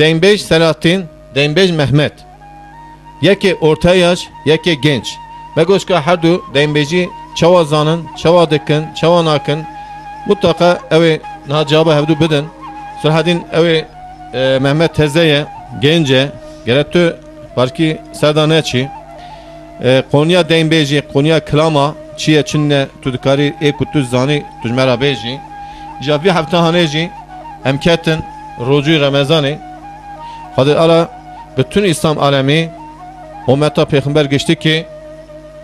Denbeş Selahattin, Denbeş Mehmet. Yeki orta yaş, yeki genç. Megoşka her du Denbeji çava zanın, çava dikin, çava nakın. Mutlaka evi nacaba hevdu bidin. Selahattin evi Mehmet tezeye, gence, gerettü barki serdaneçi. Konya Denbeji, Konya Klama, çiye çinne tudukari ekutuz zani tujmera beji. Javi hafta haneci, emketin rocu Ramazani. Hadi ala bütün İslam alemi Ummeta Peygamber geçti ki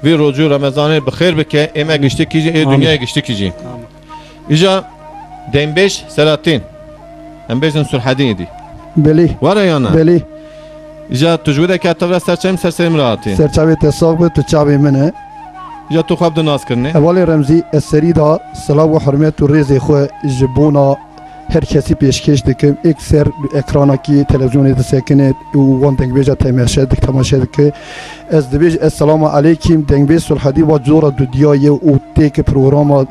ve rocu Ramazan'ı bixir bike eme geçti ki dünyaya geçti ki. İca Denbeş Selahattin. Denbeş'in Sülhadin idi. Beli. Var yana. Beli. İca tecrübe katavra serçem serserim rahatı. Serçave tesaq be tu çavê min e. İca tu xabdın nas kirne. Evalê Remzî ez serî da silav û hurmet û rêzê xwe ji bona her kesî pêşkêş dikim. Ek ser ekranekî televizyonê disekine û wan dengbêja temaşe dike. Ez dibêj Esselamu Aleyküm Dengbêj Sulhadî wa zora dudiyayê û têkê programa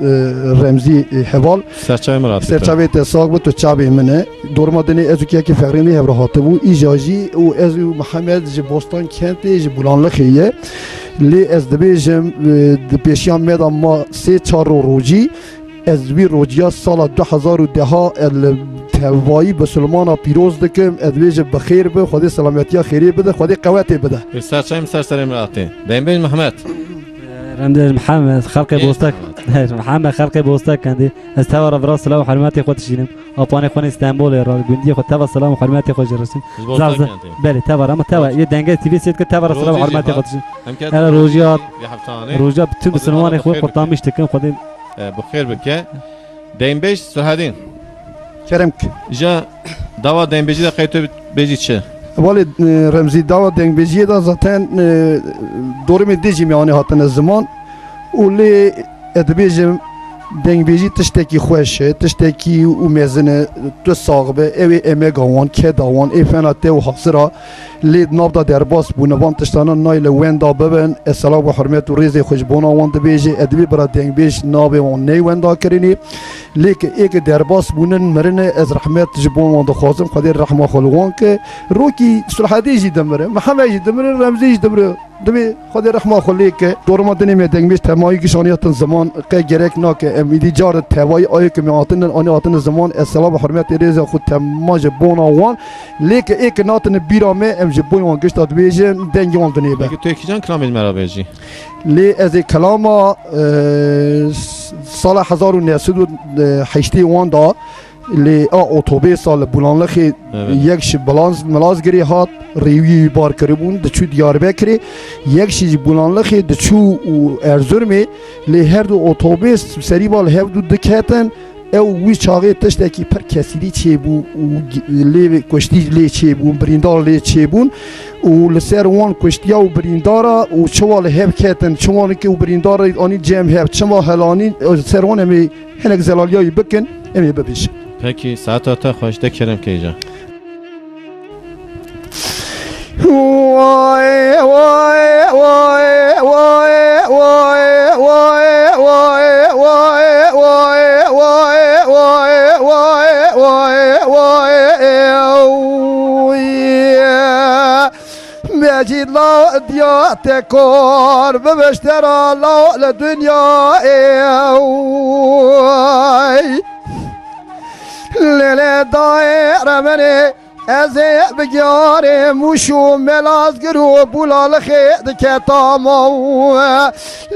Remzî heval. Serçem rahatı. Serçavê tesaq be tu çavê min e. Dorma dinê ez û kekî feqrînê hev rahatibû. Îja jî û ez û Mihemed ji Bostan kentê ji Bulanlixê ye. Lê ez dibêjim di pêşiya me da ma sê çar rojî ez wî rojiya sala 2010 li tevayî bi Sulmana pîroz dikim. Ez dibêjim bi xêr be, Xwedê selametiya xêrê bide, Xwedê qewetê bide. Serçem serserim rahatı. Denbeş Mehmet. رمضان محمد خلقي بوستك محمد خلقي بوستك عندي استوى براس السلام وحرماتي اخوات الشينم اباني اخوان اسطنبول يا راجل بندي اخوات تبع السلام وحرماتي اخوات جرسين زعزع بله تبع اما تبع يدنجه تي في سيت تبع السلام وحرماتي اخوات انا روجيات روجا bütün Müslüman اخوات kurtarmış tıkın خدين بخير bike. Denbeş Sülhadin. Kerem İca dava Denbeji de kayıtı bejiçi. Valê Remzî dava dengbêjiyê da zaten dormê dijî meyanê hatine ziman û lê ez dibêjim dengbêjî tiştekî xweş e, tiştekî û mezin e, tu sax be, ew ê emega wan, keda wan, ê fena te û hasira lê nav da derbas bûne van tiştanan nayle wenda bibin. Esselam û hurmet û rêzê xwe ji bona wan dibêje ez dibê bira dengbêj navê wan ney wenda kirinî lê ki êkê derbas bûnin mirine ez rehmet ji bo wan dixwazim Xwedê rehma xwe li wan ke. Rokî Sulhadî jî dimire, Mihemed jî dimire, Remzî jî dimire. Dibê Xwedê rehma xwe lê ke. Dorma dinê me dengbêj temayî kişaniyatin ziman qe gerek nake. Em îdî car tevayî ayê ke me hatinin anî hatine ziman esselam û hurmetê rêzê xwe tema ji bona wan lê ki êkê natine bîra me em ji bo wan gişta dibêjin dengê wan dinê be. Peki tu ekican kiramil merabeji. Lê ez ê kelama sala 1980 wan da lê a otobêsa li Bulanlixê yek ji Milazgirê hat rêwî bar kiribûn diçû Diyarbekirê yek jî Bulanlixê diçû û Erzurumê lê her du otobês serî hev du diketin ew wî çaxê tiştekî pir kesîrî çêbû û lê kuştî lê çêbûn birîndar lê çêbûn û li ser wan kuştiya û birîndara û çiwa li hev ketin çiwanekî û birîndara anî cem hev çima helanî ser wan em ê hinek zelaliyayî bikin em ê bibêjin. Peki saat ta hoş de kerem keyca. Vay vay vay vay vay vay vay vay vay vay vay vay vay Mecid la diya tekor bebeştera la le dünya Lele daire meni eze bigare muşu melazgiru Bulanlixê dike tamav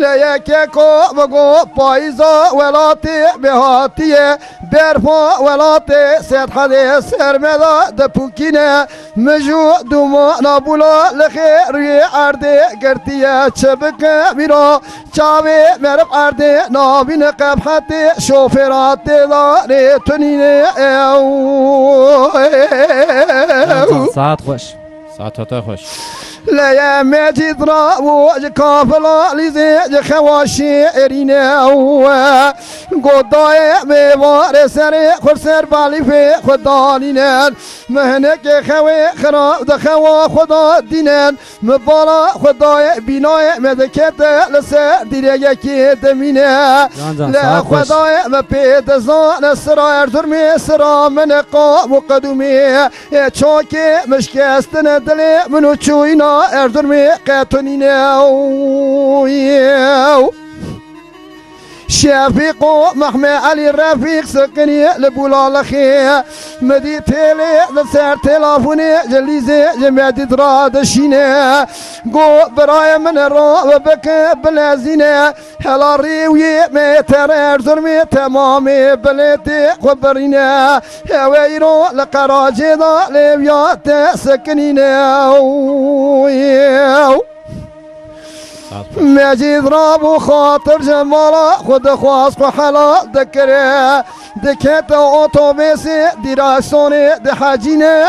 leyeke ko bago payza velatê behatiye berfa velatê sedhadê sermeda de pukine miju dumana Bulanlixê rûyê erdê girtiye çebike mîra çavê merib erdê navîne qebhetê şofêratê darê tunîne ساعات خوش Saat ta hoş. لا مجد راو كافلا لزي خواشي ارينا گودای میوار سر خود سر بالی فی خدا نینن مهنک خوی خراب دخوا خدا دینن مبالا خدای بینای مدکت لسه دیره یکی دمینه لا خدای مپید زان سرا ارزر می سرا من قام و قدومی چوکی مشکستن دلی منو چوینا ارزر می قیتونینه شفيق محمد علي الرفيق سكني لبولا لخي مدي تيلي لسر تلافوني جليزي جمعتي دراد شيني قو براي من الرا وبك بلازيني هلا ريوي ميتر ارزرمي تمامي بليتي خبريني هويرو لقراجي دا لبيات سكنيني مجید رابو خاطر جمالا خود خواست و حلال دکره دکت اتوبیسی دیراکسونی دحاجینه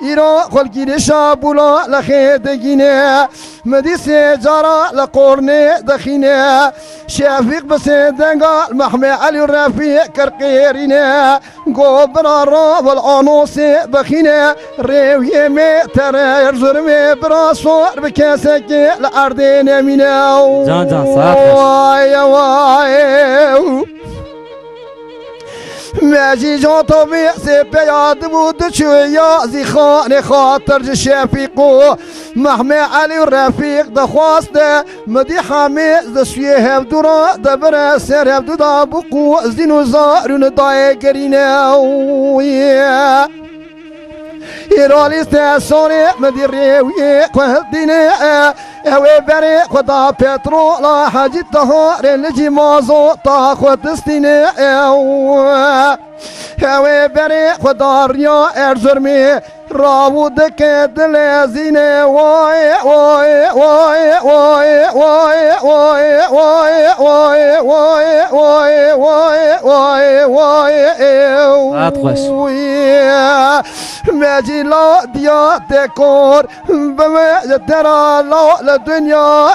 ایرا خلگیر شابولا لخی دگینه مدیسی جارا لقرنی دخینه شفیق بسی دنگال محمد علی رفیق کرقیرینه گوبرا را والعنوسی بخینه ریوی می تره ارزرمی براسور بکسکی لعردین مینه جان صاحب وای وای مجی جان تو بیسی پیاد بود چویا زی خان خاطر شفیقو محمد علی رفیق دخواسته مدی حمید دسوی هفدورا دبر سر هفدو دا بقو زینو زارون دای گرینه ایرالی استاسونی مدی ریوی قهل دینه اوی بری خدا پترولا حاجی تهار لجی مازو تا خود استینه اوی بری خدا ریا ارزرمی راو دکه دلزینه وای وای وای وای وای وای وای وای وای وای وای وای مجيلا ديا ديكور بمجدرا لا لدنيا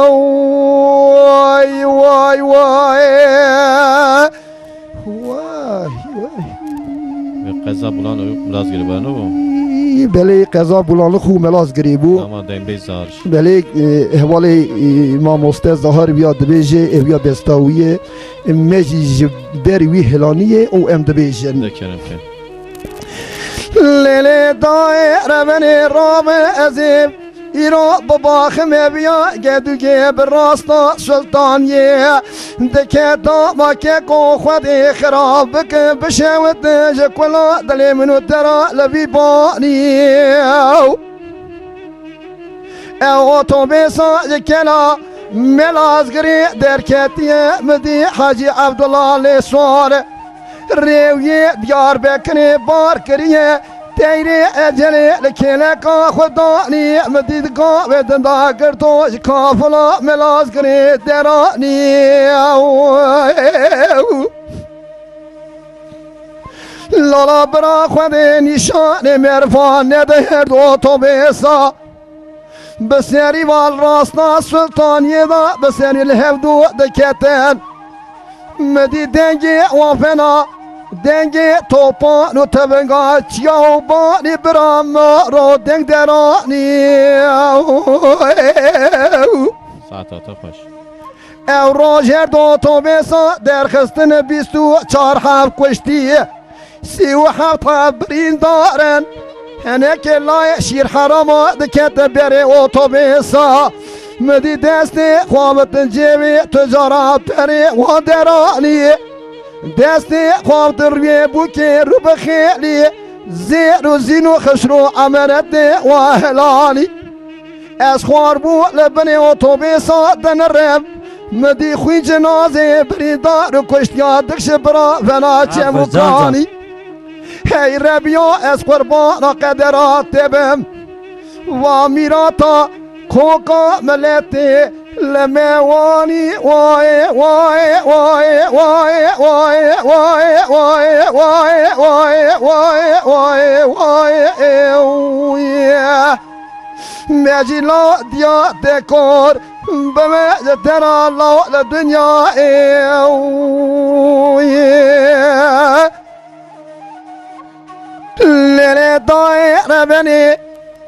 واي واي واي واي قضا بولان ملاز گریبانو بله قضا بولان خو ملاز گریبو اما دیم بیزارش بله حوالی ما مستز ظهر بیاد بیجه بیا بستاویه مجی بروی هلانیه او ام دبیجن دکرم که لیلی دای رمنی رام ازیم ایرو بابا خمه بیا گدوگه براستا سلطانیه دکه داما که کو خودی خراب بکن بشوت جکولا دلی منو ترا لبی بانی او تو بیسا جکلا ملازگری درکتیه مدی حاجی عبدالله لسوار ریوی دیار بکنی بار کریه تیری اجلی لکلکا خدانی مدیدگا ودندا کرتو کافلا ملازگری درانی لالا برا خودی نشان مرفان نده دو تو بیسا بسیاری وال راسنا سلطانیه دا بسیاری الهفدو دکتن مدی دنگی وفنا دنگی توپان و تبنگا چیاو بانی برام رو دنگ درانی ساعتا خوش او راجر دو تو بیسا در خستن 24 هفت کشتی 37 برین دارن هنک لای شیر حراما دکت بری اتوبیسا مدی دستی خوابت جیبی تجارت پری و درانی دستی خواب دروی بوکی رو بخیلی زیر و زین و خشرو امرت و هلالی از خوار بو لبنی اتوبیسا دنرم مدی خوی جنازه بریدار و کشتیا دکش برا فنا چه مکانی هی ربیا از قربان قدرات بم و میراتا کوکا ملتی لموانی وای وای وای وای وای وای وای وای وای وای وای مجلا دیا دکور بمجدر الله لدنیا دایره بنی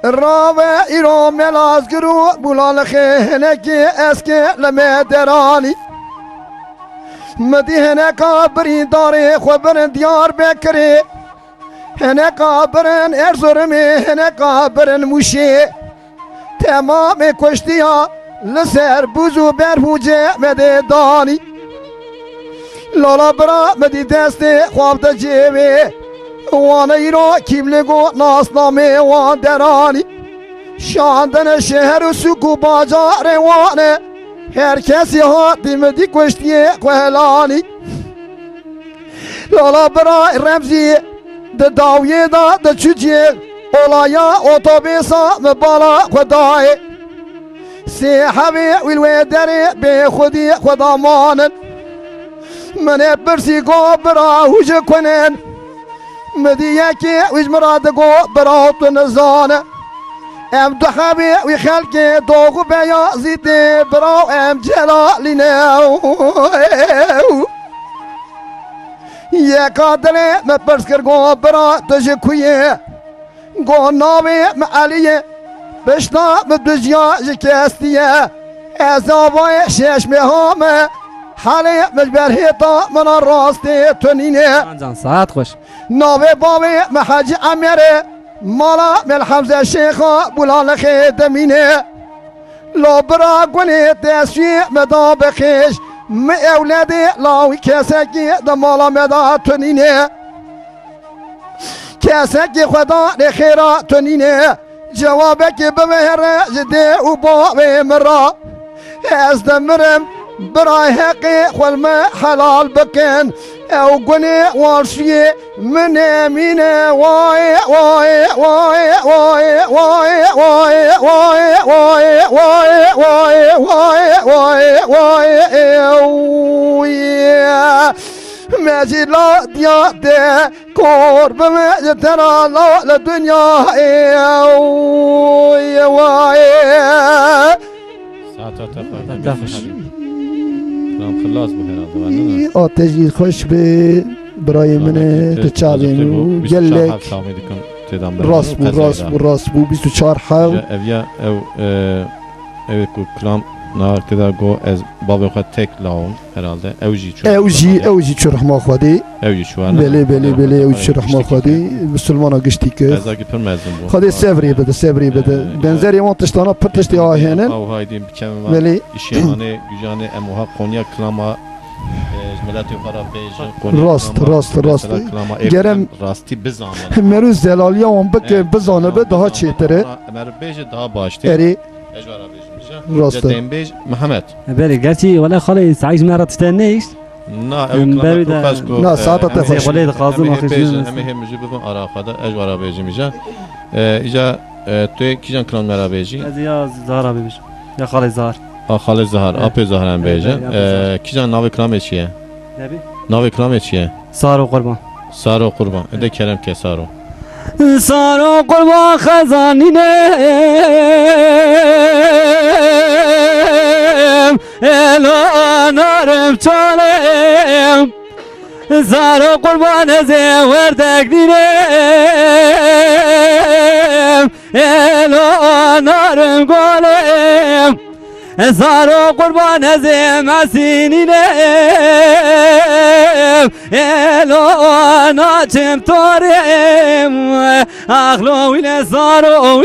راوه ایرو ملاز گرو بولال خینکی اسکی لمدرانی مدی هنکا بری داری خبرن دیار بکری هنکا برن ارزورمی هنکا برن موشی تمام کشتیا لسر بوزو برهوجه مده دانی لالا برا مدی دست خواب دا جیوی وانه ایرو کیملگو ناسنامه وان درانی شاندن شهر و سوکو باجار وانه هر کسی ها دیمدی کشتیه قهلانی لالا برا رمزی ده داویه دا ده چوچیه اولایا اوتوبیسا مبالا خدای سیحبی ویلوی داری به خودی خدا مانن من برسی گو برا هوش کنن مدی یکی ویج مراد گو برا تو نزانه ام دخبی وی خلقی دوغو بیازیده برا ام جلالی نو یکا دلی مپرس کر گو برا تجکویه گو ناوی معلیه بشنا مدجیا جکستیه از آبای ششمه هامه حالی مجبر هیتا من راستی تنینه جان ساعت خوش ناوی باوی محاج امیره مالا مل حمزه شیخا بولال خیدمینه لابرا گونی دستوی مدا بخیش می اولادی لاوی کسکی دا مالا مدا تنینه کسکی خدا نخیرا تنینه جوابك بمهرة جدي وبابي مرة از دمرم براي حقي والما حلال بكن او قني وارشي من يمينه واي واي واي واي واي واي واي واي واي واي واي واي ماجي لا دياته قرب ما ترى لا لدنيا يا واي ساعت تفاهم كلام خلاص بهراد آتشی خوش به برای من تچابین و گله راست بو 24 حاو اویا او کلام نه کدا گو از باب خود تک لاون herhalde اوجی چو رحمه خودی اوجی شوانه بله اوجی چو رحمه خودی مسلمان گشتی که ازاکی پر مزن بو خودی سفری بده بنزری وان تشتانا پر تشتی آهنن او هایدیم بکم بله işyane gücane emuha Konya klama ملت خراب بیج راست گرم راستی بزنم مرو زلالیا اون بک بزنه به daha چیتره مر بیج daha baştı اری اجوارا بیج راست دیم بیج محمد بالي قالتي ولا خالي سعيد ما تستنيش نا او کلام نا ساعت تفش وليد قاضي هم هم جيب بن اراخدا اجوارا بیج میجا ایجا تو کیجان کلام مرا بیجی هذه يا زهرة بيبش يا خالي زهر خالد زهر اپ زهران بیجا کیجان ناو کلام چیه نبي ناو کلام چیه صاروا قربان سارو قربان اده کرم که سارو صاروا قربان خزانينه الو نارم چالم زارو قربان زور دگدینم الو نارم گالم زارو قربان زمسینینم الو ناچم تارم اخلو ویل زارو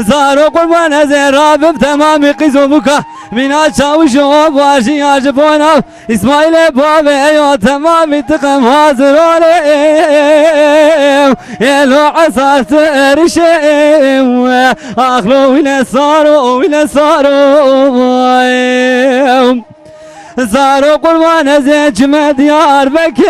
زارو قربان از رابم تمام قیزو بکا مینا چاوشو باشی آجبونا اسماعیل بابه یا تمام تقم حاضرانم الو عصاص ارشم اخلو ویل زارو زارو قربان از جمع دیار بکر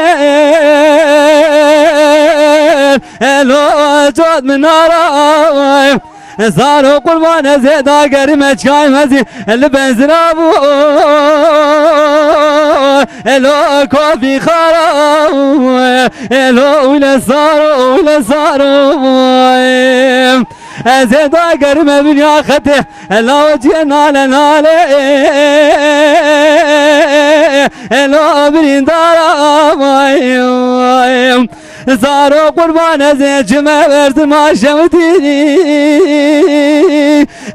الو جود منارم زارو قربان از داگری مچکای مزی اللي بنزرابو الو کافی خارم الو ویل زارو از داگری مبینی خطه الو جی ناله الو برین دارم زارو قربان زيجمه ورزم عشمتيني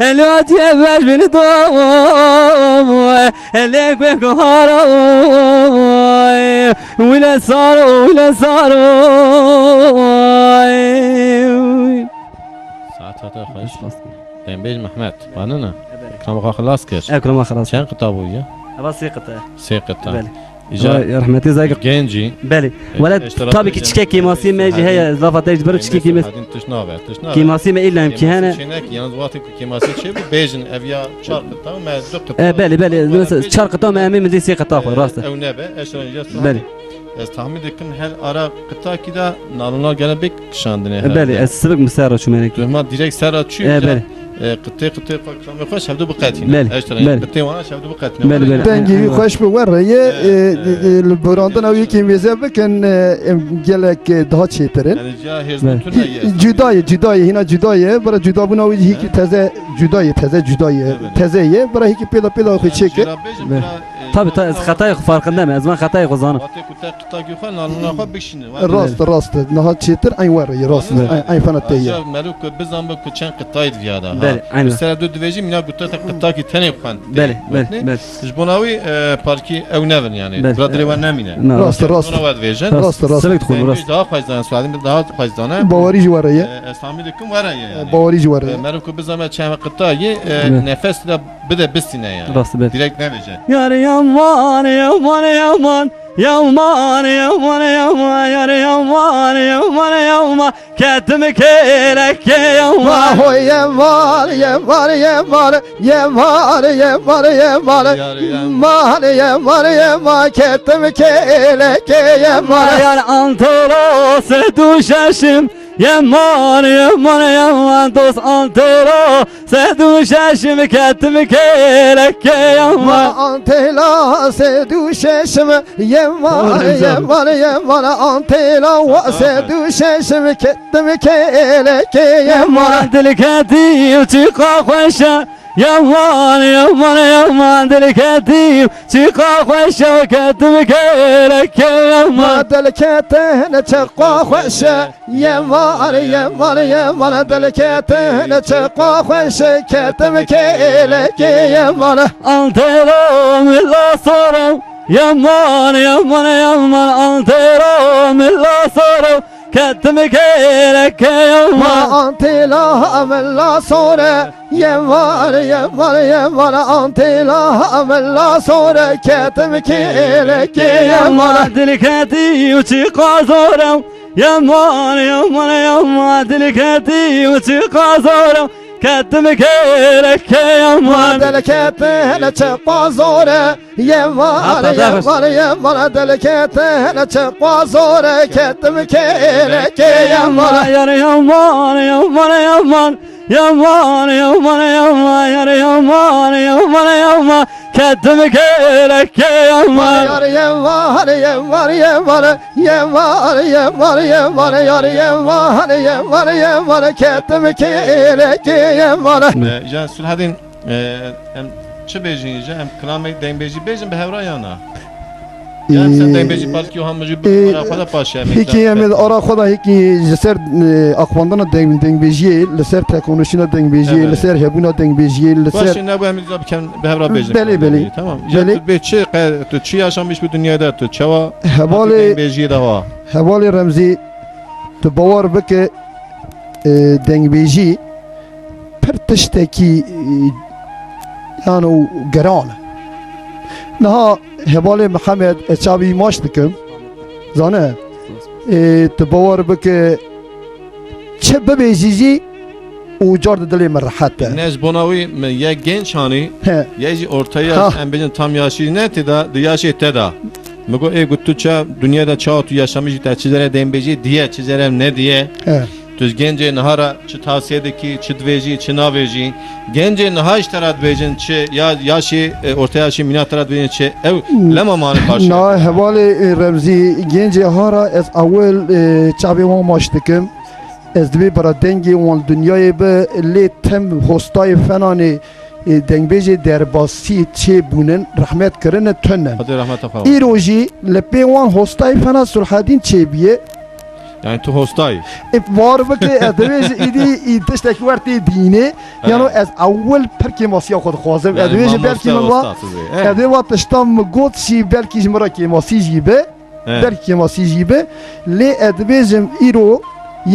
الوقت يباش من دوم ليك بكهارو ولا صارو ولا صارو ساعتها خوش دنبیج محمد باننا كلام خلاص كش اكرم خلاص چند قطابو يا بس قطعه سه قطع بله اجا يا رحمتي زيك genci بله ولا طابق تشكي كيماسي ما يجي هي اضافه تجبر تشكي كيماسي كيماسي ما الا امكانه yalnız vakti keması şey bu bejin evya çarkıta mezdu بله بله مثلا شرق طام امي من زي سي قطاف راسته او nebe eşran yasın بله ez tahmin edim her ara kıta ki da nalına gelen bir kışandine بله السبق مسار شو منك Rıhma direkt ser açıyor بله قطه fakram yok şevdu bu qatine بله بله قطه wana şevdu bu qatine بله بله دنگی خوش به وره براندن او یکی میزه بکن گلک ده چیترن yani cahil tüne جدای هینا جدایه برای جدا بنا و هیکی تزه برای هیکی پیدا خود چکه tabi hatayı farkında mı? Ezman hatayı kuzanı. راست نه چیتر این وره راست این فنتیه ملوك بزن بك چن قطايد فيادا بله aynı. سر دو ديفيجي منا قطه قطا كي تاني بخان بله بله بله جبوناوي باركي او نفن يعني برادري ونامينه راست نواد فيجن راست سبق تقول راست daha fazla سوالين daha fazla باوری جواره اسامي دكم ورا يعني باوری جواره ملوك بزن چن قطاي نفس لا بده بسينه يعني راست بله direkt ne verecek Yar yaman yaman yaman Yaman yaman yaman yar yaman yaman yaman Ketimi kelek yaman يمار يمار يمار يمار يمار يمار يمار يمار يمار كتم كيلك يمار Yar antolos düşeşim Yaman yaman yaman dost antero Sedu şaşım ketimi kelek yaman أنت لا سدو ششم يمار يمار يمار أنت لا سدو ششم كتم كيلك يمار Yaman delikatim çıka خوشا Yaman yaman yaman delikatim çıka خوشا ketimi kelek yaman ما دلكته نتقى خوشة يمار يمار يمار دلكته نتقى خوشة كتم كيلك يمار Antero milla sorum Yaman yaman yaman Antero milla sorum Ketimi kelek yaman ما أنت لا من لا صورة يمار يمار يمار أنت لا من لا صورة كتم كيلك يمار Yaman delikatim çıka sorum Yaman yaman yaman delikatim çıka sorum Ketimi kelek yaman دلكته نتقى زورة يمار يمار يمار دلكته نتقى زورة كتم كيلك يمار Yar yaman yaman yaman Yaman yaman yaman yar yaman yaman yaman Ketimi kelek yaman يمار يمار يمار يمار يمار يمار يمار يار يمار يمار يمار كتم كيلك يمار جان سلحدين ام چه بيجين جا ام كلامي دين بيجي بيجن بهورا يانا يعني sen دين بيجي بالكي هم مجيب برا خدا باشا هيكي يمد أرا خدا هيكي لسر أقواندنا دنگ بيجي لسر تكونشنا دنگ بيجي Evet. لسر هبونا دنگ بيجي لسر باشه ne bu hem de kan behra bejin Beli. tamam Beli. ya bir şey tu çi yaşamış bu dünyada tu çava هبالي beji de var هبالي رمزي تبور بك دنگ بيجي پر تشتكي يعني قران نها هبالي محمد اتشابي ماشتكم زانه تبور بك çe bebecici ucar dili merhatte. Nez bonavi ya genç hani ya ortaya en bejin tam yaşı ne teda yaşı teda Mego guttuça dünyada çağatı yaşamış da çizere dembeji diye çizerem ne diye Tüz gence nahara çı tavsiyedeki çı dveji çı naveji gence naha işterat bejin çı ya yaşı ortaya yaşı minatarat bejin çı ev lema mani karşı Na hevali Remzi gence hara ez awel çabi wan maştikim ez dibi bara dengi wan dünyayı be le tem hostay fenani dengbêjê derbasî çêbûnin rehmet kirine tune. Hadi rahmet efendim. Îrojî li pê wan hostayê fena Sulhadîn çêbiye Yani tu hostayı. var bak ادویج ایدی تشتک ورتی دینه یعنی از اول پرکی ماسیا خود خوازم ادویج بلکی من وا ادویج تشتم گوت شی بلکی جمرا کی ماسی جیبه بلکی ماسی جیبه لی ادویجم ایرو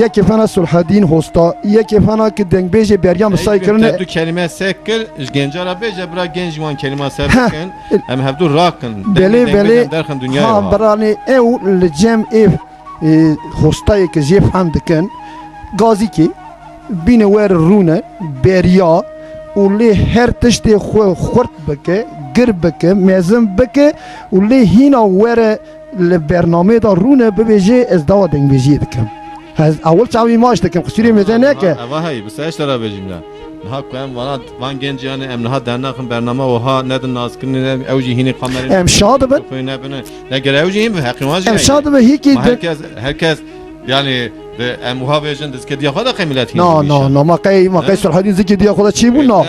یک فنا صلح الدین هستا یک فنا که دنگ بیج بریام سای کرنه دو کلمه سکل گنجارا بیج برا گنج وان کلمه سکن هم هفدو راکن بله درخن دنیا ها برانی او لجم اف هستایی که جیف هم دکن گازی که بین ور رونه بریا ولی هر تشتی خورد بکه گر بکه مزم بکه ولی هینا ور لبرنامه دا رونه ببیجه از دوا دنگ بیجی دکم از اول چاوی ماش دکم خسوری میزنه که اوه هی بس ايش ترى بجمله نها كان وانا وان جنج يعني ام نها درناخن برنامه وها ندن نازكن اوجي هني قمر ام شاد بن فينا بن نگر اوجي هم حقيقه ام شاد به هيكي herkes yani ام muhabbetin diske diye kadar kıymetli. نا ما قي صلح الدين زكي دي خدا چی بو نا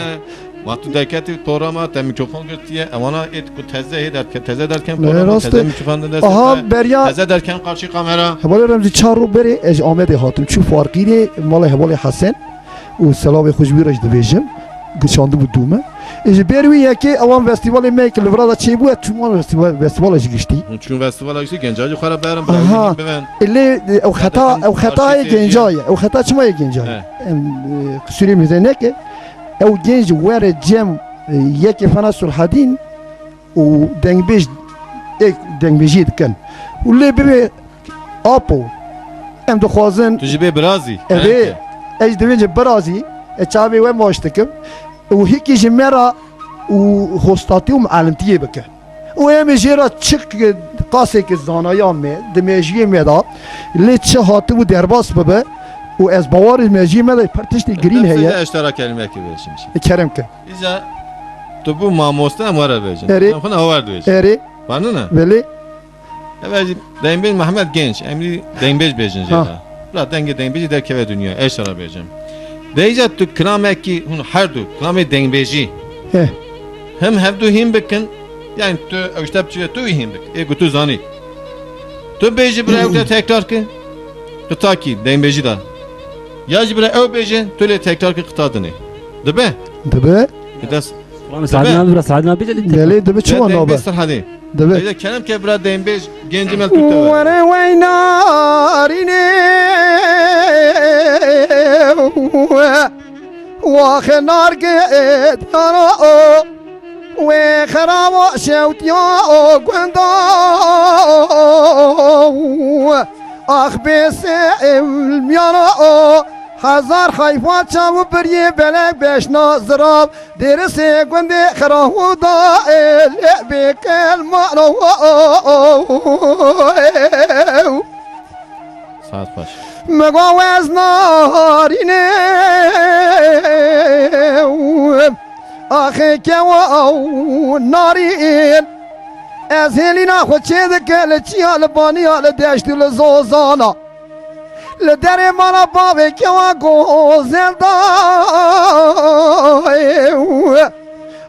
وقت دکتی تورما تا میکروفون گرتیه امانا ات کو تزه در تزه در کم تزه میکروفون در آها بریا تزه در کم قارچی کامera هبال رمزی چهار رو بری اج آمده هاتم چو فارقینه مال هبال حسن و سلام خوشبی رج دبیجم گشانده بود دومه اج بروی یکی اوان فستیوال میک لبرا چی بود چون فستیوال اج گشتی چون فستیوال اج گنجای خراب برام برای ببین اللي او خطا گنجای او خطا چما گنجای سوری میزنه که او گنج ور جم یکی فنا صلح الدین و دنگ بیج دنگ بیجید کن ولی ببی آپو ام دخوازن تجيبه برازي ابي ايش دبيج برازي اتشابي وين ماشتكم وهيك جمرة وهوستاتي ومعلمتيه بك ويم جيرا تشك قاسك الزانايا مي دميجي ميدا اللي تشهات ودرباس بابا واز بوار الماجي ماذا برتشتي جرين هي اشتراك كلمه كبير شمشي كرمك اذا تبو ما موستا مره بيجن اري خنا هوار دويش اري باننا بلي Evet, Dengbej Mehmet Genç, emri Dengbej bejin jeda. Bla denge Dengbej der keve dünya, eşara bejim. Deyce tu krameki hun her du, krame Dengbej'i. Hem hevdu him bekin, yani tu öştepçiye tu him bek, ego tu zani. Tu beji bre evde tekrar ki, tu taki Dengbej'i da. Yaj bre ev beji, tu le tekrar ki kıtadını. Debe? دبي Bidas. سعدنا بلا سعدنا بيجي بلي دبي شو انا Dengbej sarhadi. دبي Deyce kenem ke bre Dengbej gencimel tutar. ورا ويناريني وخنار قد هراء وخراب شوت يا قندا اخ بس الميراء هزار حيفات شام بري بلك باش نظراب درسي قندي خراهودا اللي بك المعنى Saat baş. مقاوز ناريني اخي كواو نارين ازهلينا خود شدك لچيا لباني على داشت لزوزانا لدري مالا بابي كوا غوزندا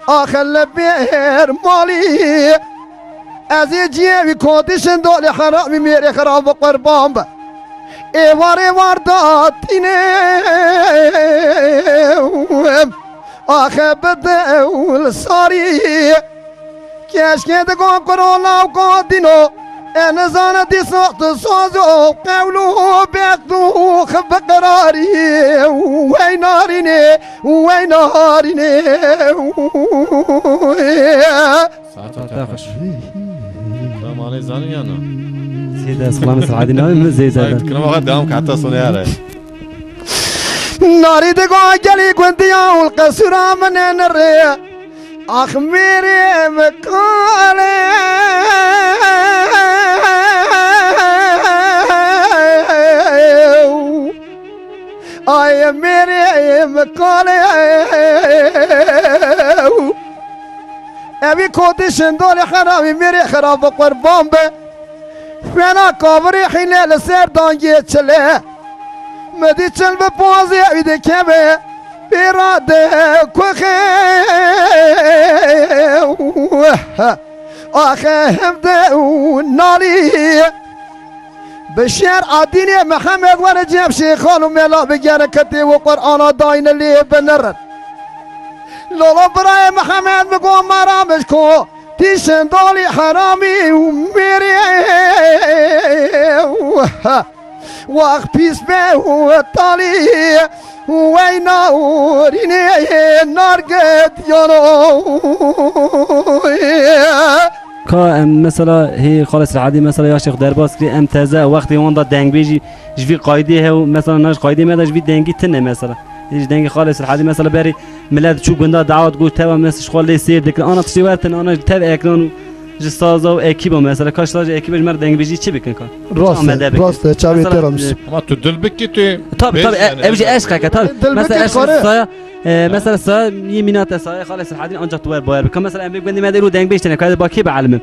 اخي لبير مالي ازي جيبي كودشن دولي حرامي ميري خراب قربان با ايوار داتيني اخي بدول صاري كاش كده كورونا وقادينو انا زانا دي صوت صوزو قولو بيقدو خب قراري وين ناريني وين ناريني Saat baş. Tamam zanı yana. سيدة سلام سعدنا من زي زاد كنا وقت دام حتى صنيعه. ناري دقا جلي قنديا والقصرى من الريا اخ ميري مكالي اي ميري مكالي ابي كودشن دول خرابي ميري خراب قربان به فانا كابري حين لسير دانجي تشله مدي تشل ببوزي ايدي كبه بيراده كوخي اخي همده نالي بشير عديني محمد ورجيب شيخان وملا بجركتي وقرآن داين اللي بنرد لولا براي محمد بقوم مرامشكو تيشن دولي حرامي وميري واخبيس به وطالي وينوريني نارقد يونو که مثلا هی خالص العادی مثلا یا شیخ درباس کری ام تازه وقتی اون دا دنگ بیجی جوی قایدی هو مثلا ناش قایدی میاد جوی دنگی تنه مثلا هیچ دنگی خالص العادی مثلا بری ملت چوب گنده دعوت گوش توا مثل شغل سیر دکن آن تشی ورتن آن توا اکران جسازا و اکیبا مثلا کاش تاج اکیبش مر دنگ بیجی چی بکن کار راست چاوی ترامش Ama tu dil biki tu. طب ابجي عشقك طب مثلا عشق مثلا سا يمينات سا خالص العادي انجا توير باير كم مثلا ام بيقول ما يديروا دنج بيشتني كذا باكي بعلم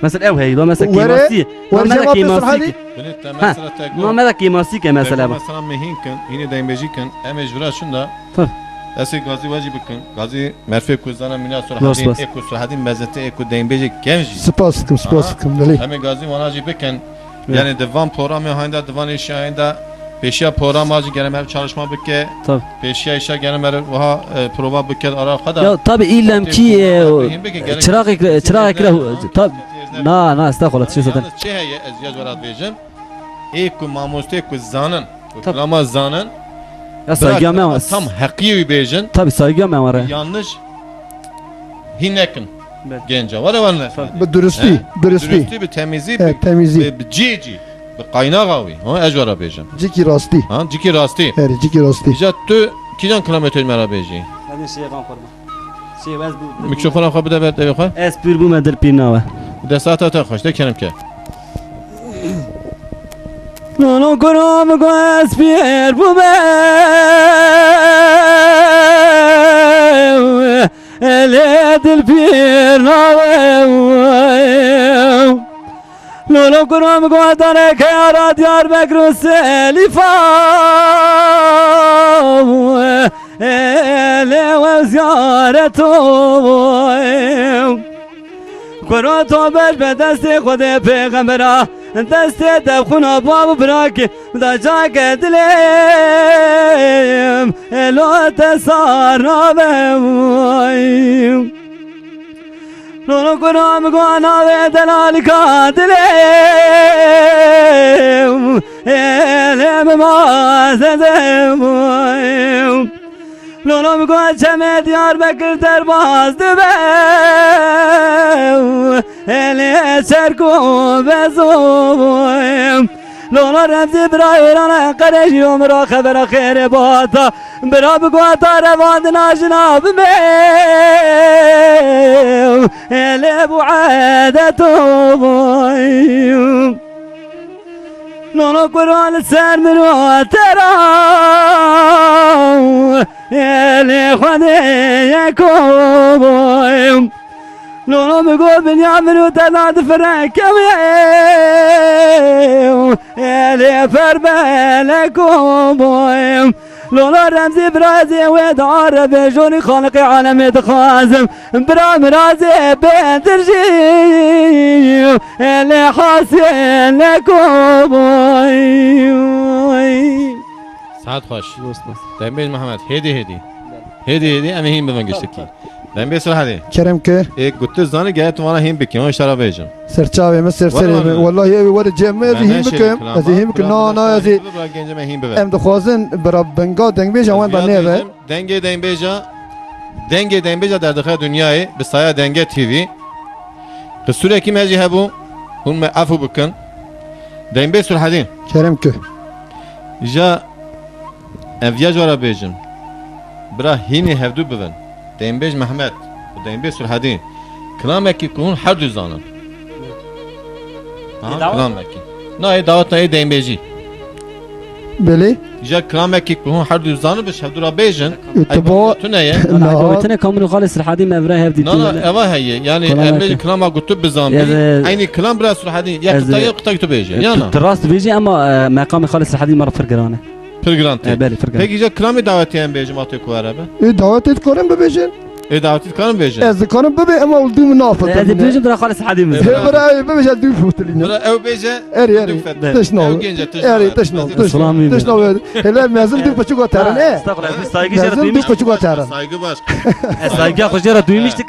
مثلا او هي لو مثلا كيماسي مثلا كيماسي ما مثلا كيماسي مثلا Mesela mehinken yine denbejiyken emecvura şunda. Esi gazi vacib bıkın. Gazi merfe kuzana mina sonra Bas, hadin bas. eko sonra hadin mezete eko denbejik genci. سپاس کم دلی Hem gazi vanacı bıkın. Yani devam programı hayında devam işi hayında peşiya program acı gene mer çalışma bıkke. Tabii. Peşiya işe gene mer vaha prova bıkke ara kadar. Ya tabi illem ki çırak tabi na استغفر شو صدق Yalnız çe heye eziyaz verat vereceğim. Eko mamuste eko zanın. Tabii. Klama zanın. ya saygı mı Tam hakiyi bejin. tabi saygı mı var Yanlış hinekin Evet. gence var var ne? درستی درستی Dürüstlüğü bir temizliği bir تمیزی bir cici bir kaynağı avi. Ha ecvara bejim. جیکی راستی Ha ciki rasti. هری جیکی راستی İcat tu kijan kilometre mera beji. hadi şey kan korma şey vaz bu Mikrofona kabul eder de yok. espir bu medel pinava De saate ta hoş de kenem ke. non coroma con espir bu me ele del pinava non coroma con tane kara diyar bekrus elifa ele ve ziyaretu قرات بر به دست خود پیغمبرا دست دبخونا باب براکی دا جاک دلیم الو تسار نابیم نونو قرام گوانا و دلالی کا دلیم الیم مازدیم لولو میگوید چمه دیار بکر در باز دبم الی سرکو بزوم لولو رمزی برای ایران قرشی عمرا خبر خیر باتا برا بگوید تا روان ناشناب میم الی بعدتو بیم لولو قرآن سر منو تراو يلي خدي يكوبويم لولو مقول بنيامن وتناد فرنكويم يلي فربالكوبويم لولو رمزي برازي ودار بجوني خالقي عالم يتخازم برا مرازي بنترجيم اللي حاسين لكوبويم Saat hoş. Dembej Mehmet hedi. Hedi emi him ben geçtik ki. Dembej sor hadi. کرم که Ek gutte zanı gayet vana him beki. On şara bejim. سرچاوی من سر والله ور جمع از هیم بکم از هیم که نه نه از gence ben him bebe. ام دخوازن برا بنگا دنگ بیش اوان با نه Denge Dembeja der dakika dünyayı bi saya Denge TV. Kısure kim heci hebu? Hun me afu bıkın. Dembe sur hadin. کرم که Ja evyaj vara bejim. Bra hini hevdu bivin. Dembej Mehmet. Dembe sur hadin. Kılameki kun her düzanan. Ha kılameki. Na davet na Dembeci. بله Ja kılameki kun her düzanı bi hevdu ra bejin. اتباع Tuneye. عجبتني كامل خالص الحديد ما براي هبدي Na na eva heye. Yani emre klama gutu bizan. Yani- Aynı klam biraz sur hadin. Ya kıtaya kıtaya tu beje. Yana. الراس بيجي اما مقام خالص الحديد مره فرقرانه Pirgrante. بالي فرقرانه Peki ja klami davetiyen bejim atı ku arabe. دعوت کنم ببیشن Daveti kanım beje. Ez dikanım bibe ama olduğumu Ez nafatırline. bejim dra xalis hadimiz. Hebra bebece dü futrine. Bura ev beje. Eri teşnol. Eri teşnol. Selamı. Teşnol. Hele mezun dü paçuk ataran Estağfurullah. Biz saygı jara Mezun dü duymuş. paçuk ataran. Saygı baş. Saygı xoş jara duymuştuk.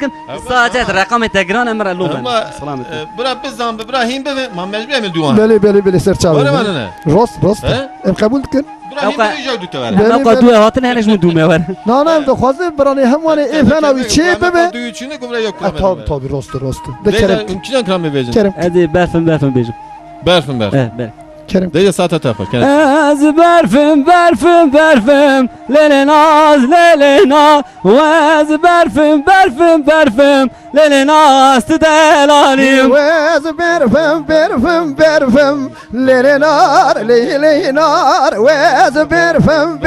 Sadece rakam tegran emre loben. Ama Selamı. bura biz zam bura him be ma mecbur mi duan. Bele serçav. Var mı ne? Rost. He? Em kabul dikin. Bura him be jawdu tevara. Bele- Ama qadu hatın henüz mü duymaya var. Na de xwazê biranê hemwanê ê fena wî çê bibe. Duyu içine kubra yok. Tabi rost. De Kerem. kerem. Mümkün kram be beje. Kerem. Hadi berfim bejim. Berfin berf. Ber. Kerem. Deje saate tafa. Ez berfim lele naz Ez berfim lele naz delalim Wez berfim lerenar lerenar Wez berfim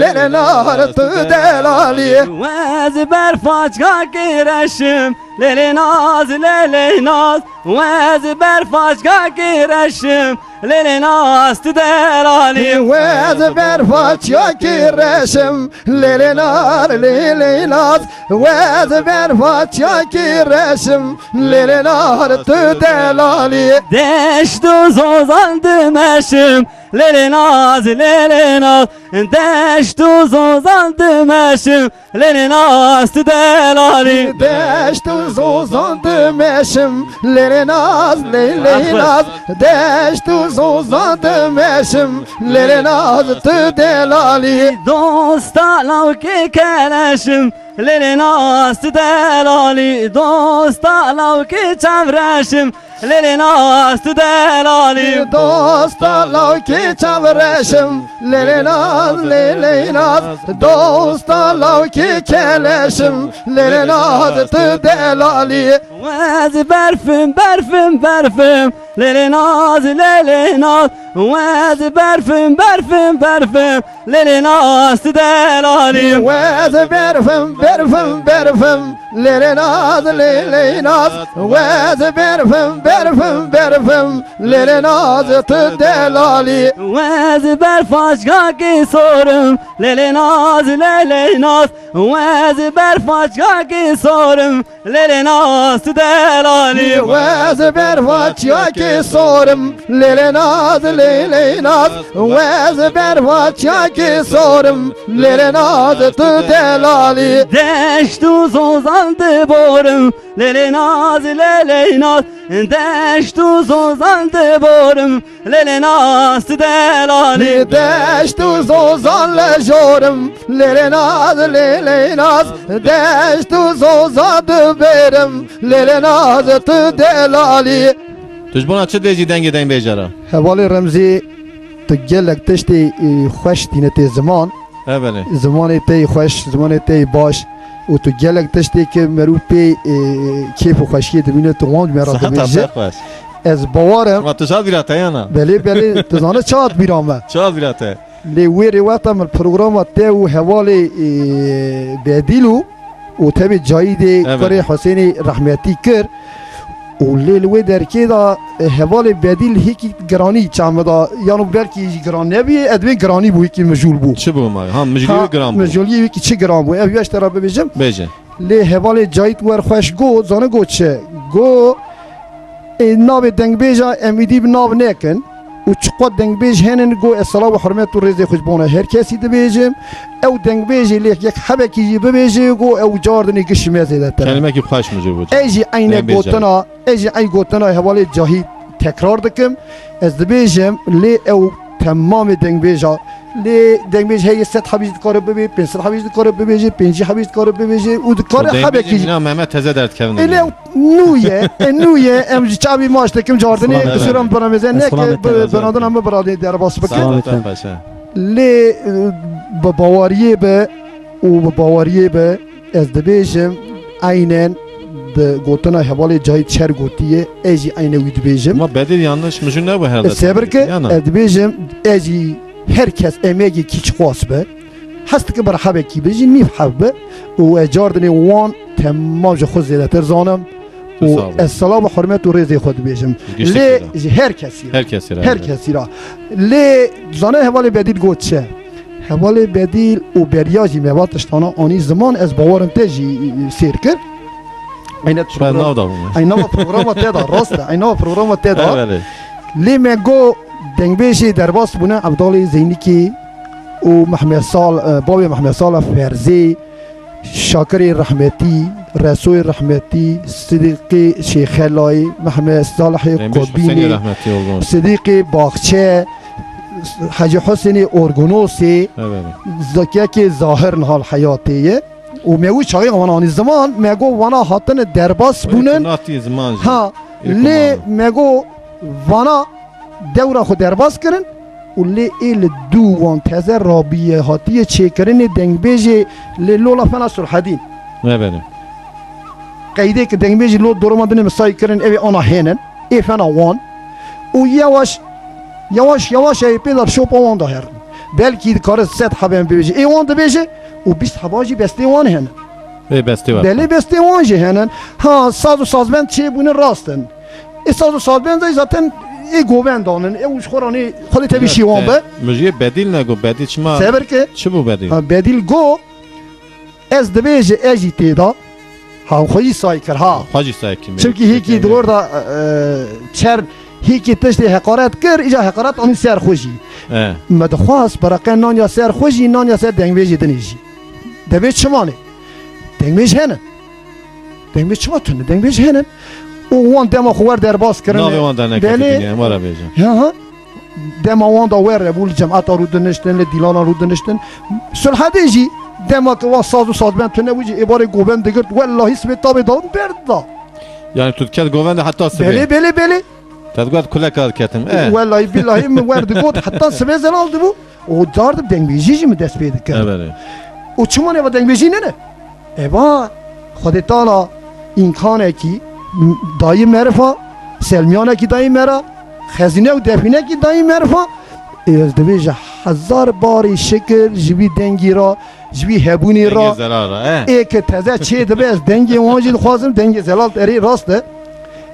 lerenar tu delali Ez berfaçka gireşim lele naz Ez berfaçka gireşim lele naz delalim Wez berfaç ya kireşim lerenar Wez berfaç ya kireşim lerenar tu delali Deştu zozandım eşim lele naz Deştu zozandım eşim lele naz delalim Deştu zozandım eşim lerenaz Deştu zozandım eşim lerenaz tu delali Dosta lavki keleşim lele naz delali Dosta lavki çevreşim lele naz delali Dosta lavki çavreşim lerenaz Dosta lavki keleşim lerenaz tu delali Vez berfim lele naz Vez berfim lele naz delali Wez berfim lerenaz Wez berfim lerenaz tu delali Vez berfaçka ki sorum lele naz Vez berfaçka ki sorum lele naz delali Wez berfaç ya ki sorum lerenaz Wez berfaç ya ki sorum lerenaz tu delali Deştu zozandı borum lele naz Deştu zozandı borum lele naz delali Deştu zozan lejorum lerenaz Deştu zozadı berim lerenaz tu delali Tujbona çı deji denge den bejara. Hevali Remzi tu gelek tiştê xweş tîne tê ziman Evet. zimanê tê xweş zimanê tê baş û tu gelek tiştê ki merû pê kêf û xweşiyê dibîne tu wan me ra dibêje ez bawarim Ama tuşal virata yana. belê tu zanî çahat bîra me Tuşal virata. lê wê rêweta min programa te û hevalê bedîl û tevê cayî dê Evet. kurê Hüseyinê rehmetî kir û lê li wê derkê da hevalê bedîl hêkî giranî çame da yano belkî jî giran nebiye ez dibê giranî bû hêkî mijûl bû Çı bu ma? Ha mecliye gram. mijûliyê wêkî çi giran bû ev yeş te ra bibêjim Beje. lê hevalê cayît wer xweş got zane got çi got navê dengbêja emîdî bi nav nekin û çiqat dengbêj henin got ez sala û hurmet û rêzê xweş bona her kesî dibêjim ew dengbêjê lê yek hebekî jî bibêje got ew cardinê gişî mêzê de tere Kelime ki xweş mıcı bu. ez jî eyne gotina ez jî eyn gotina hevalê cahî tekrar dikim ez dibêjim lê ew temamê dengbêja lê dengbêj heye sed hebîj dikare bibê pênc sed hebîj dikare bibêje pêncî hebîj dikare bibêje û dikare hebekî jî Ina Mehmet teze dert kevin. ele nûye em ji çavî maş dikim cardinê Selam suram biramêze neke Selam benadin em biradê derbas bikin Selam. lê bi bawariyê be û bi bawariyê be ez dibêjim aynen de gotina hevalê cahî çer gotiye ez jî ayne wî dibêjim Ama Bedir yanlış mıcı ne bu herhalde? sebir ki ez dibêjim ez jî herkes emêgî kî çixwas be hest dike ber hebekî be jî nîv hev be û ez cardinê wan temam ji xwe zêdetir zanim û ez sala bi hurmet û rêzê xwe dibêjim lê ji her kesî Herkes yere. her kesî ra lê zane hevalê bedîl got çe حوالی بدیل و بریاجی میواتشتانا آنی زمان از باورم تجی سیر کرد اینه شاید ناو دا بومه اینا پروگرام تدا راسته اینا پروگرام تدا بله لی مگو دنگبیشی درباس بونه عبدالله زینیکی و محمد سال بابی محمد سال فرزی شاکر رحمتی رسول رحمتی صدیقی شیخ لای محمد صالح قطبینی صدیقی باغچه حاجی حسین ارگونوسی زکیه که ظاهر نهال حیاتیه و میگو چاقی آنانی زمان میگو وانا هاتن درباس بونن ها لی میگو وانا دورا خود درباس کرن و لی ایل دو وان تازه رابیه هاتیه چه کرن دنگ بیجه لی لولا فنا سرحدین قیده که دنگ بیجه لو دورو مدنه مسایی کرن اوی آنا هینن ای فنا وان و یواش ای پیدر شوپا وان دا هرن بلکی کار ست حبیم بیجه ای وان دا بیجه و 20 حباجی بسته وان هنن بله بسته وان جه هنن ها ساز و سازبند چه بونه راستن ای ساز و سازبند زاتن ای گوبند دانن ای اوش خورانی خودی تبی شیوان به مجیه بدیل نگو بدیل چما سبر که چه بو بدیل بدیل گو از دبیج اجی تیدا ها خویی سای کر ها خواجی سای کمی چونکی هیکی دور دا چر هیکی تشتی حقارت کر ایجا حقارت آنی سر خوشی مدخواست برقه نان یا سر خوشی نان یا سر دنگویجی دنیجی دبیج چمانه دنگویج هنن دنگویج چما تونه دنگویج هنن و وان دما خوار در باز کردن نه وان در نکردی ما را بیجم ها دما وان دا ور بول جماعت رو دنشتن دیلانا رو دنشتن سلحدیجی دما که وا ساز و سازبند تونه وجی عباره گوبند دیگر والله اسم تاب داد بردا یعنی تو کد گوبند حتی سبه بله تدگوت کلا کار کردم والله بالله من ورد گوت حتی سبه زلال دبو و دارد دنگویجی می دست پیدا کرد و چمونه و دنگویجی نه ایوا خود تعالی این کانه کی دایی مرفا سلمیانه کی دایی مرا خزینه و دفینه کی دایی مرفا از دویجه 1000 باری شکل جوی دنگی را جوی هبونی را ای که تازه چه دبی از دنگی وانجی خوازم دنگی زلال تری راسته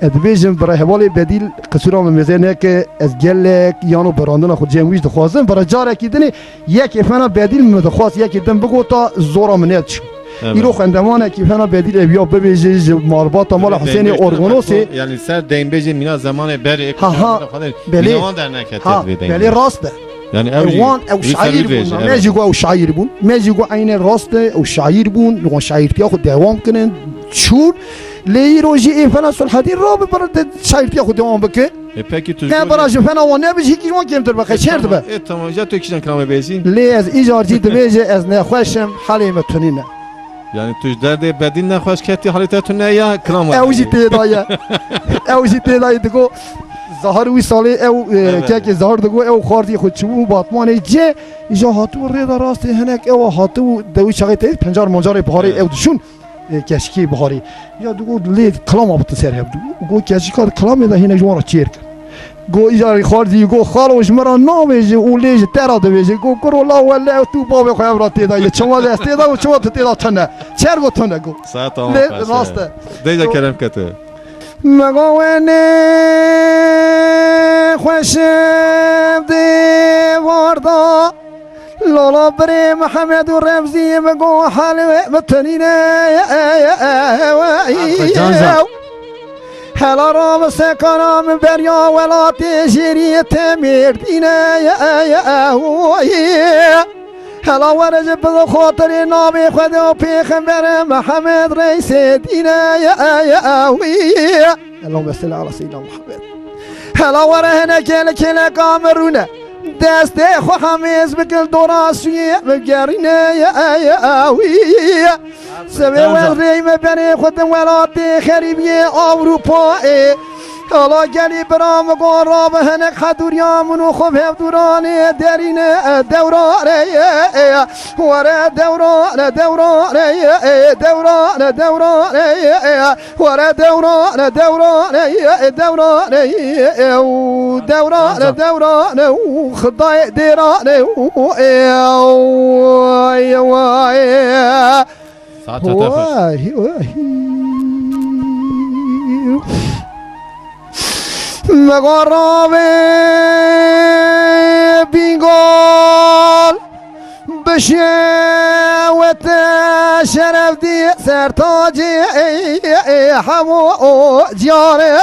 ادبیجم برای حوالی بدیل قصورام میزنه که از گلک یانو براندن خود جمعیش دخوازم برای جاره کی دنی یک فنا بدیل مدخواست یک دم بگو تا زورم نیت شو ایرو خندمانه که فنا بدیل بیا ببیجه مالبات مال حسین ارگونوسی یعنی سر دین بیجه مینا زمان بر بله در نکرد بله راسته یعنی اوان او شاعر بون ماجیگو او شاعر بون ماجیگو عین راسته او شاعر بون و شاعرتی خود دوام کنن چون لی روزی ای فنا سلحدی را ببرد شاعرتی خود دوام بکه پکی تو نه براش فنا و نه بهش هیچ وان کمتر بخیر چرت به تمام جا تو کیشن کلام بیزی لی از ایجارجی دبیجه از نخوشم حالی متونینه یعنی توش درد بدیل نخواش کتی حالت نه یا کلام اوجی تیدایا اوجی تیدای دگو ظاهر وی ساله او که ظاهر دگو او خاردی خود چوب باتمان جه ایجا هاتو ریدا راست هنک او هاتو دوی شقیت پنجار منجار بهاری او دشون کشکی بهاری یا دگو لی کلام ابو تسر هبدو گو کشکی کار کلام ده هنک جوان چیر گو ایجا خاردی گو خالوش مرا ناویج او لیج ترا دویج گو کرو لا ولا تو باب خو ابرا تیدا چما ده تیدا و چما تیدا تنه چر گو تنه گو ساعت راسته دیجا کلام کته مگوانه خوشم دیواردا لالا بری محمد و رمزی مگو حلوه متنینه هلا رام سکانم بریا ولاتی جریت مردینه هلا ورج بذو خاطر نابی خود و پیغمبر محمد رئیس دینه اللهم صل على سيدنا محمد هلا ورهنا كل قامرونه دست خو حمیز بکل دوراسوی بگرینه سبی و ریم بری خود ولات خریبی اروپا حالا گلی برام گون را به هنک خدوریامون و خوب هفدورانه درینه دورانه وره دورانه دورانه دورانه دورانه وره دورانه دورانه دورانه دورانه دورانه خدای دیرانه وای مغرب بینگال شوت شرف دی سرتاجی همو جاره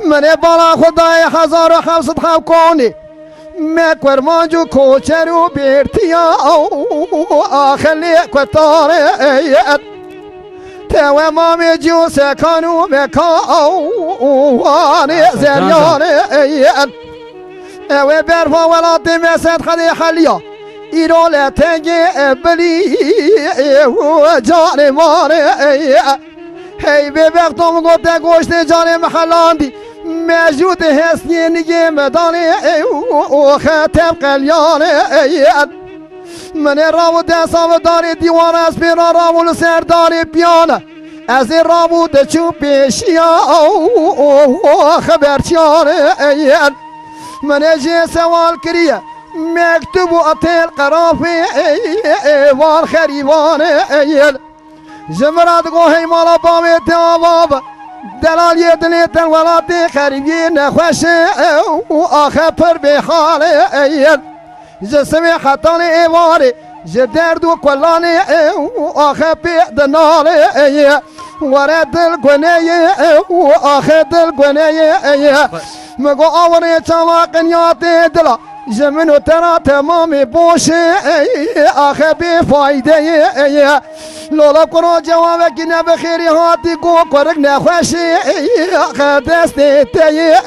من بالا خدای 1700 کنی مکور مانجو کوچرو بیرتیا آخلی کتاره تو مامی جو سکانو مکاوانی زریانه او برفا ولاتی مسد خدی حلیا ایرال تنگی بلی جان مانه هی به وقتم گفته گوشت جان محلاندی موجود حسنی نگی مدانی خطب قلیانه من راو دستاو داری دیوان از پیرا راو سرداری بیانه از راو دچو پیشیا خبرچیانه من جه سوال کریه مکتوب و اتیل قرافی وان خریوانه جمرات گوهی مالا باوی تیاباب دلالی دلیتن ولاتی خریبی نخوشه آخه پر بحاله جسمی خطان ایواری جدرد و کلانی آخه پید ناله وره دل گنه آخه دل گنه مگو آوری چواقن یاتی دلا جمنو ترا تمامی بوشه آخه بی فایده لولا کنو جوابه کی نبخیری هاتی گو کرک نخوشی آخه دستی تیه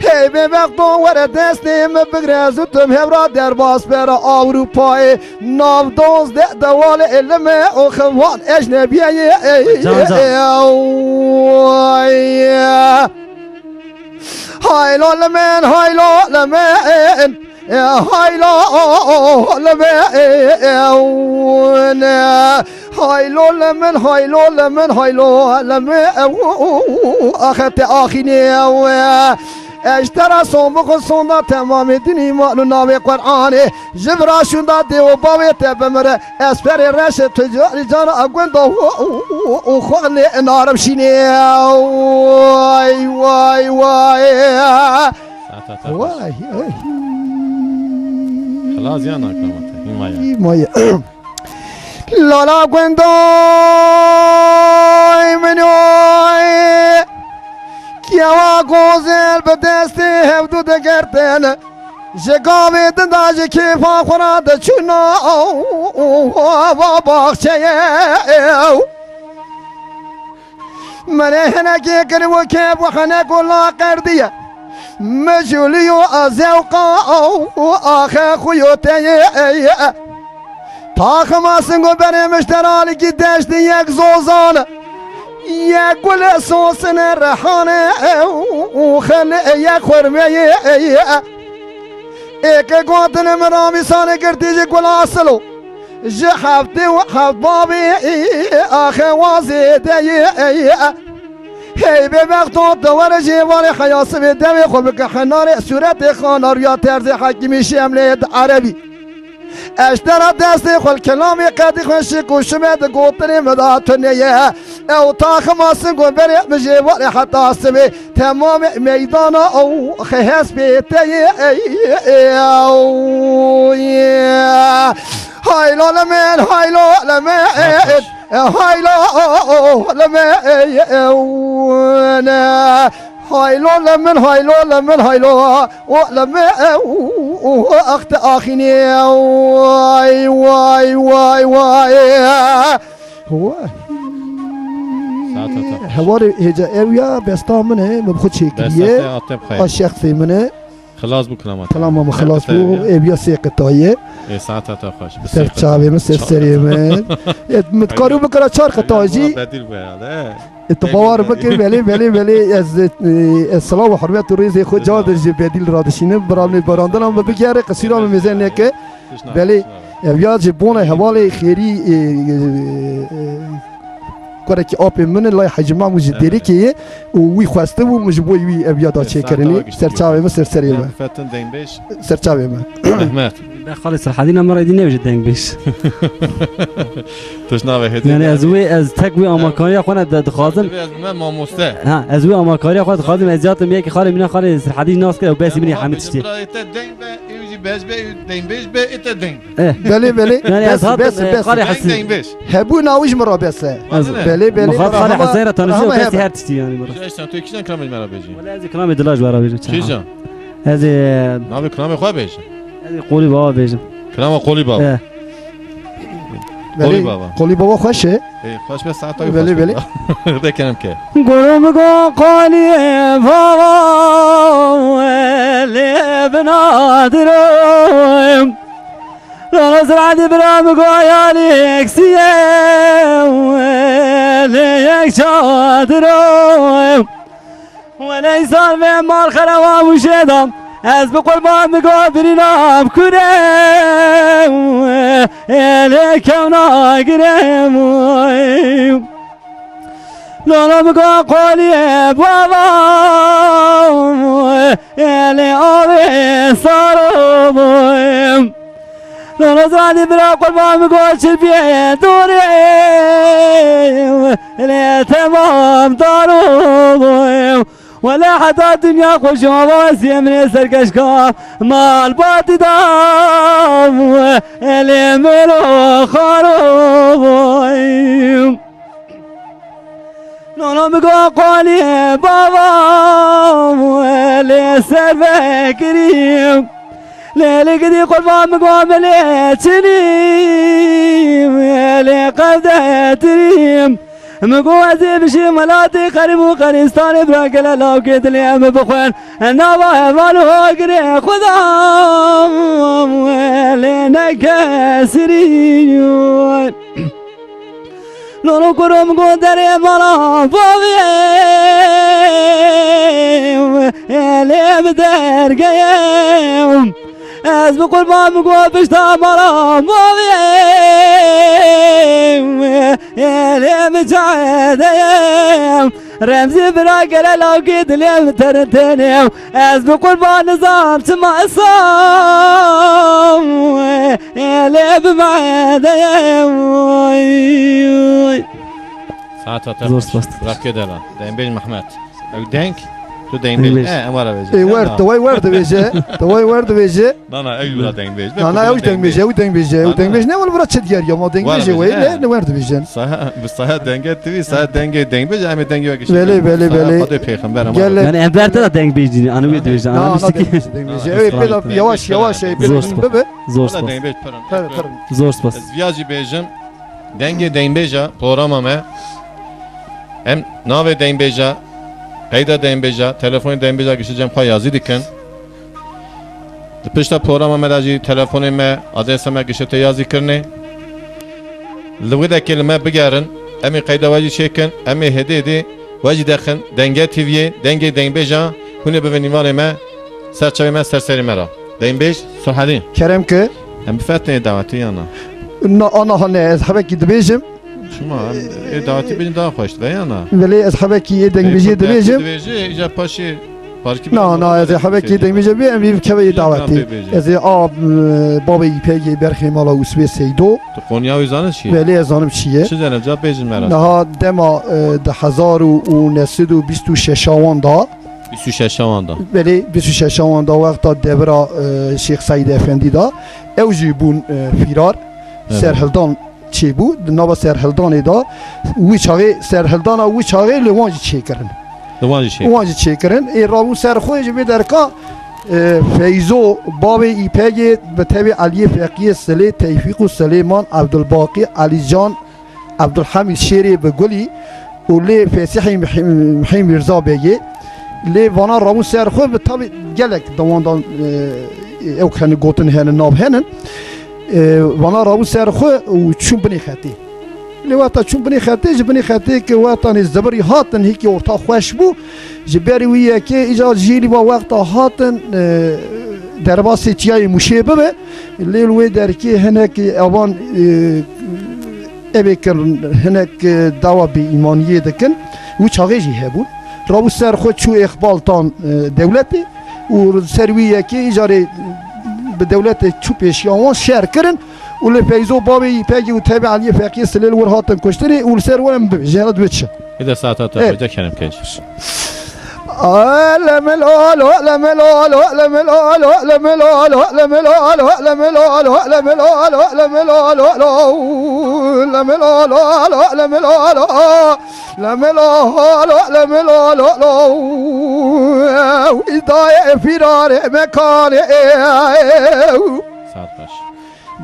هی به وقتو ور دستی مبگرزو تم هبرا در باس پر اروپای ناو دوز دوال علم و خوان اجنبیه هایلو لمن هایلو لمن هایلو لمن هایلو لمن هایلو لمن هایلو لمن اخت آخینه اشترى صومك الصونا تمام دني مالو ناوي قرآني جبرا شندا ديو باوي تبمر اسفر الرشد تجاري جانا اقوان دو وخوغني نارم شيني واي واي واي واي خلاص يا ناكلامتك مايا لالا گوندای منوی کیا گوزل به دستی هفدو دگرتن جگاوی دنداج کیفا خوراد چونا و باخچه من هنکی کرو کیف و خنکو لا قردیه مجولیو ازوقا آخه خویوته تاخ ماسنگو بره مشترالی کی دشت یک زوزانه یک گل سوسن رحانه خل یک خرمه ایک گوتن مرامی سانه کردی جی گل اصلو جی هفته و هفت بابی آخه وازیده هی به وقتو دوار جیوان خیاس به دوی خوب که خنار صورت خانار یا طرز حکیمی شمله عربی اشترى دستي خل كلامي قد خش كوشمد قوتني مداتنيه او طاخ ما سنقول بري بجيبالي حتى اسمي تمام ميدان او خهس بيتي هاي لو لمن هاي لو لمن هاي لو لمن هايلو لمن هايلو لمن هايلو ولمن اخت اخيني واي واي واي واي هو هواري هجا اويا بستا منه مبخد شكليه الشيخ في منه خلاص بكلامات كلام خلاص بو ابيا سيقطايه ساعتها تخش سر چاوي من سر سريم متقارو بكره چار قطاجي اتبار بكر بلي از السلام وحرمت الرئيس خود جواد بديل رادشين برامج براندن ما بگیره قصیرام میزنه که بله یا جبونه حواله خیری کاری که آپ من لای حجمه مجدری که وی خواسته و مجبوری وی ابیادا چه کردنی سرچاوی من سرسری من فتن دین بیش سرچاوی من احمد خالص الحدينا مرة دي نوجد دنگ بيش توش ناوه هدی يعني از تكوي اماكاري اخوانا دخازم من ماموسته ها ازوي اماكاري اخوانا دخازم ازياتم ياكي خالي من خالي الحديد ناس كده وباسي مني حمد تشتي ایتا دنگ به ایوزی بز به دنگ بیش به ایتا دنگ بله بله يعني بس از بس هذا بس خالي دنگ حس بیش هبو ناویش مرا بس بله بله مخاط خالي حسيرة تانسي همه وباسي هبه. هر تشتي يعني مرة ایشان تو کیشان کلام مرا بیجی ولا هذه كلام دلاج برا بيجي کیشان هذه ناوی کلام خواه بیجی هذه قولي بابا بيجي کلام قولی بابا اه قولی بله بابا قولی بابا خوشه خوش به ساعت های بله، بله. بکنم که قولم قولي بابا اللي بنادرم لا نزرع دي برام قويالي ليك شادرم وليس في مال خلوة وشدم از بقول ما مقابرنا بكرم ليك وناقرم لا بقى قولي بابا اللي أبي صارم لا نزرعني بلا قول ما بقول شبيه دوري اللي تمام دارم ولا حتى الدنيا خوش واسي من سرقشكا ما الباطي دام اللي ملو خارم نونو بقى قولي بابا اللي سر فكريم ليلي قدي قلبا مقام اللي تنيم اللي قبضة تريم مقوزي بشي ملاتي قريب وقريستاني براقل لو كيد اليوم بخوان النابا يفالو قري خذام اللي نكسرين لونو كروم قدري مالا بابي اللي بدر قيم از بقول ما مقوى بشتا مالا بابي اللي مجعد رمزي براقل لو قيد اليوم ترتني از بقول ما نظام تما اصام اللي بمعد ساعت ها زور سپاس. رفت دارن دنگ بیش محمد او دنگ تو دنگ دنگ بیش بیش. امارا بیجی ای ورد توی ورد بیجه توی ورد بیجه نه نه ایو بلا دنگ بیش نه نه اوش دنگ بیجه او دنگ بیجه او دنگ بیجه نه ولی برای چه دیگر یا ما دنگ ولی بیجه وی بیجه. نه ورد بیجه بسایه دنگ توی سایه دنگ بیش همه دنگ وکشی بله، بله، بله. خود پیغمبر گل يعني امبارح تدا دنگ بيجي انا ويد بيجي نه انا نه مش دنگ بیجه دنگ بیجه ای بلا یواش یواش ای بلا زور ببه زور ولا سپاس دنگ بیش پر پرن پر زور سپاس از ویاجی بیجم دنگ بیجا پروگرام ما هم ناو دنگ بیجا قیدا دنگ بیجا تلفن دنگ بیجا گشتم خواه یازی دیکن پشتا پروگرام ما داجی تلفن ما آدرس ما گشته یازی کرنه لوده کلمه بگرن امی قیدا واجی چکن امی هدیه دی واجی دخن دنگ تیویه دنگ بیجا کنه ببینیم ما سرچوی ما سرسری مرا دنگ بیج سرحدین کرم که هم بفتنی دعوتی انا نه آنها هنه از حبکی دبیجم شما دعوتی بدین دعا خوشت و یا نه ولی از حبکی دنگ بیجه دبیجم دبیجی ایجا پاشی پارکی نه نه از حبکی دنگ بیجه بیم بیم که دعوتی از آب بابی پیگی برخی مالا وسوی سیدو تو قونیا ویزانه چیه؟ ولی از آنم چیه چه جنب جا بیجین مرا؟ نه دما 1926 آوان دا 26 آندا ولی 26 آوان دا وقتا دبرا شیخ سعید افندی دا اوجی بون فیرار سرهلدان چی بود نابا سرهلدان دا وی چاقی سرهلدان وی چاقی لوانجی چی کرن دوانجی چی؟ لوانجی چی کرن ای رابون سرخوی به درکا فیزو باب ایپگ به تبع علی فقیه سلی توفیق و سلیمان عبدالباقی علی جان عبدالحمید شیری به گلی و لی فسیحی محیم مرزا بگی لی وانا رامون سر خود به طبع گلک دواندان او کنه گوتن هنن ناب هنن وانا رامون سر خود و چون بنی خطی لی واتا چون بنی خطی جبنی خطی که واتا نزبری هاتن هیکی ورتا خوش بو جبری ویه که ایجا جیلی با وقتا هاتن در باسی چیای مشیبه به لیل وی در که هنک اوان ابکر هنک دوا بی ایمانیه دکن و چاقی جی هبون رابو سر خود چو اقبال تان دولتی و سرویه که ایجاره به دولت چو پیشیاوان شهر کرن و لپیزو بابی پیگی و تابع علی فقیه سلیل ور هاتن کشتری و لسر ورم بجهاد بچه إذا ساعات تفجأ كلام كيش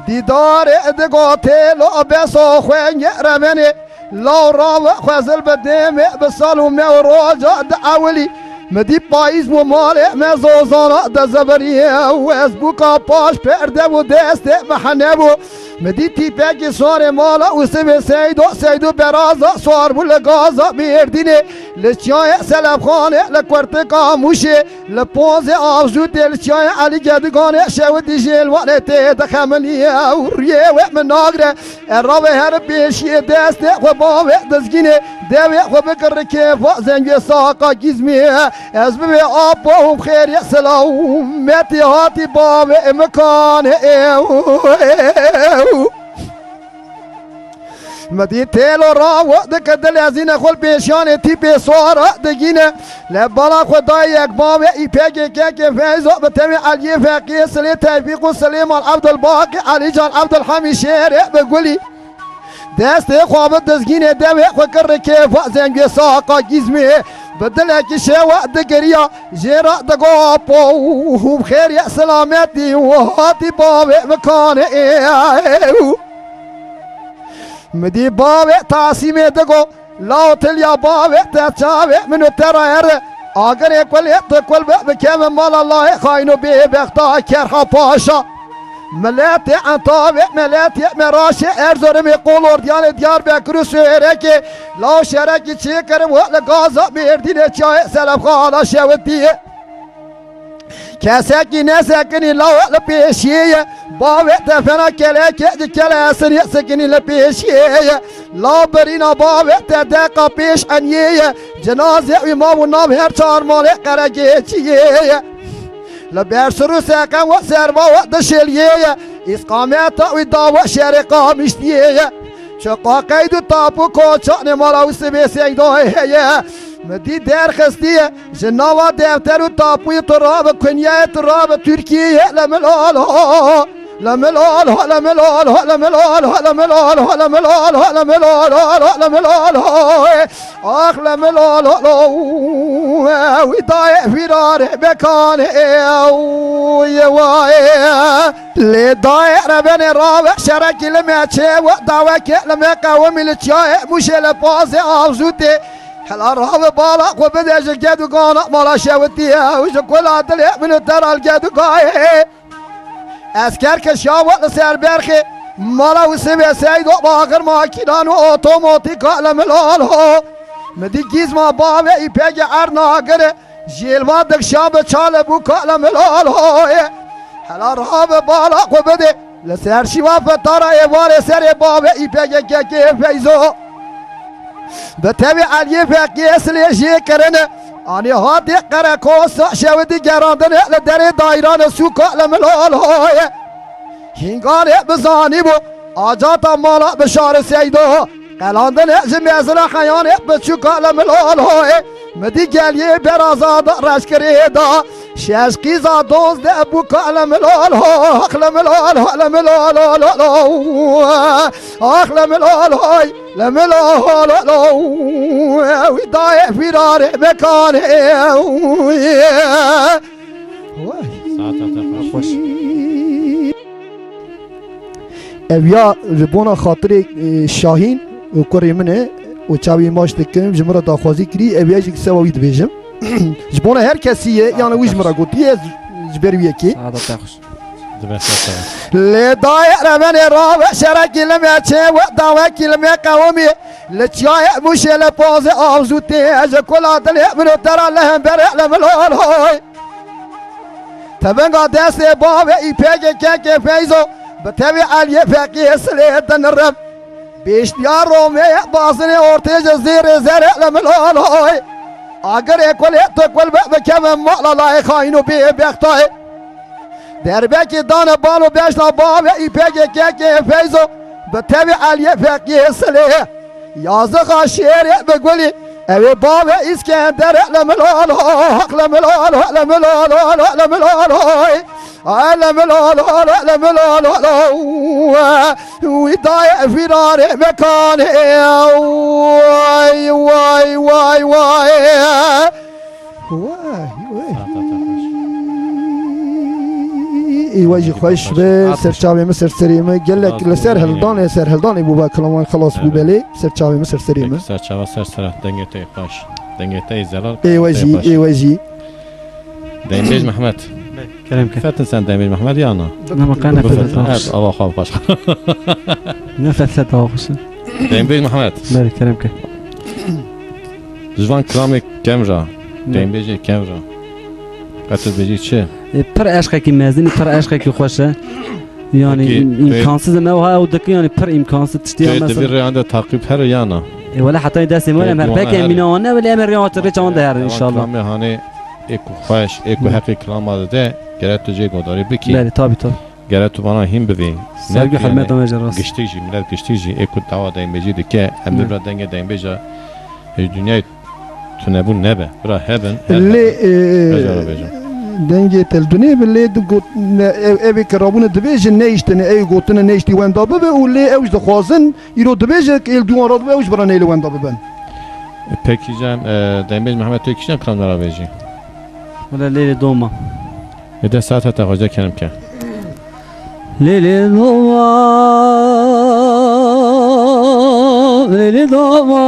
دیدار ادگاته لا بسا خوین رمنه لا راو خوزل بدیم بسالو می راجع دعولی مدی پاییز و مال مزوزانا دزبریه و از بوکا پاش پرده و دست محنه و مدی تیپه سوار مالا و سب سیدو برازا سوار بو لگازا بیردینه لچیای سلب خانه لکورت کاموشه لپوز آفزوده لچیای علی گدگانه شود جیل والته دخملیه و ریه و مناغره اراوه هر پیشی دست و باوه دزگینه دوه و بکر کفا زنگی ساقا گیزمیه از ببی آب و خیر سلام متی هاتی باوه مکانه مدی تیل و راو دکدل از این خول پیشان تیپ سوارا دگینه لبالا خدای یک باوه ای پیگه که فیضو بتوی علی فقیه سلی توفیق و سلیمان عبدالباقی علی جان عبدالحمی شهره بگولی دست خواب دزگینه دوه خوکر کفا زنگی ساقا گیزمیه بدل که شوا دگریا جرا دگو پو خیر یا سلامتی و هاتی باوه مکانه مدی باوه تاسیمه دگو لاوتل یا باوه تچاوه منو ترایر اگر اکول اتکول بکم مال الله خاینو بی بختا کرخا پاشا ملت انتابه ملت مراشه ارزورم قولور دیار بکرو سویرکی لا شرکی چی کرم و لگازا بیردینه چای سلام خالا شودیه کسکی نسکنی لا لپیشیه باوه تفنا کله سری سکنی لپیشیه لا برینا باوه تدقا پیش انیه جنازه و ما و نام هر چار ماله قرگه چیه لبير سرو ساكن وسربا ودشليه اسقامات وداوا شرقا مشتيه شقا قيد طابو كوچان مالا وسبي سيدو هي مدي دار خستيه جناوا دفتر طابو تراب كنيا تراب تركيا لملال لملال لملال لملال لملال لملال لملال لملال اخ لملال ودايع فرار بكان لدايع ربنا رابع شرك لما تشي وداوك لما قوم التشاي مش لباز افزوتي هلا راب بالا وبدا جدو قانا مالا شوتي وش كل عدل من ترى الجدو قاي اسکر که شاوت سر برخی مالا و سبه سید و باقر ماکینان و اتوماتیک لملال ها مدی گیز ما باوه ای پیگ ارناگر جیلوا دک شاب چال بو لملال ها حالا راب بالا و بده لسر شیوا فتارا ایوار سر باوه ای پیگ که فیزو بتوی علی فقیه سلیشی کرنه آنی هاتی قرکوس شودی گراندن لدر دایران سوکا لملال های هنگان بزانی بو آجاتا مالا بشار سیدو قلاندن جمیزن خیان بچوکا لملال های مدی گلیه برازاد رشکری دا ششقی زادوز ده بوکا لملال ها اخ لملال ها لملال ها اخ لملال های لملال ها ودايع فرار مكانه اویا جبونا خاطر شاهین و کری منه و چاوی ماش دکم جمرا داخوازی کری اویا جک سواوی دبیجم جبونا هر کسیه یعنی ویج مرا گوتیه جبرویه کی لدايع رمن رابع شرك لما تشي وداوا كلمه قومي لتشاي مش لبوز افزوتي اج كل عدل من ترى لهم برع لملول هاي تبنغا دست باب اي بيجي كيك فيزو بتبي علي فقيه سليت الرب بيش ديار رومي باصني اورتيج زير زرع لملول هاي اگر كل تقول بكم ما لا خاينو بي بيختاي دربکی دان بالو بیشنا باوی ایپکی که فیزو به تبی علیه فقیه سلیه یازقا شیر بگولی اوی باوی اسکندر لملالو لملالو لملالو لملالو لملالو ويضايع فرار مكانه واي واي واي واي واجي خوش به سرچاوي مصر سريمه قال لك لسر هلدان ابو بكلمان خلاص بو بلي سرچاوي مصر سريمه سرچاوي سر دنگته باش دنگته زلال اي واجي دنبيج محمد كلام كيف فتن سن دنبيج محمد يانا انا مقانا فتت الله خاف باش نفتت اوخش دنبيج محمد بله كلام كيف جوان كلامي كامرا دنبيج كامرا قتل بيجي چه پر عشقی مزنی پر عشقی خوشه yani imkansız ama o odaki yani per imkansız tiştiği mesela. mesela. Devir reyanda takip her yana. Valla hatta dersim var ama pek eminane valla emir reyatı çağında her inşallah. Klamı hani eko xoş, eko hakkı klamadı da gerek tüce godari biki. Bəli, tabii. Gerek tu bana him bivin. Sevgi hürmet amacı Geçtici, millet geçtici eko dava dayınbeci dike hem de bir denge dayınbeca dünya tünebun nebe. Bıra heben. دنگی تلدونی بله دو گوت اوی کرابون دبیج نیشتن ای گوتن نیشتی وندا به ولی اوج دخوازن ایرو دبیج ال دوان راد اوج برا نیل وندا ببن Peki cem Dembej Mehmet Tökişen kanlara veji. Valla Leyli Doğma. De saat hatta hoca kenim ke. Leyli Doğma, Leyli Doğma.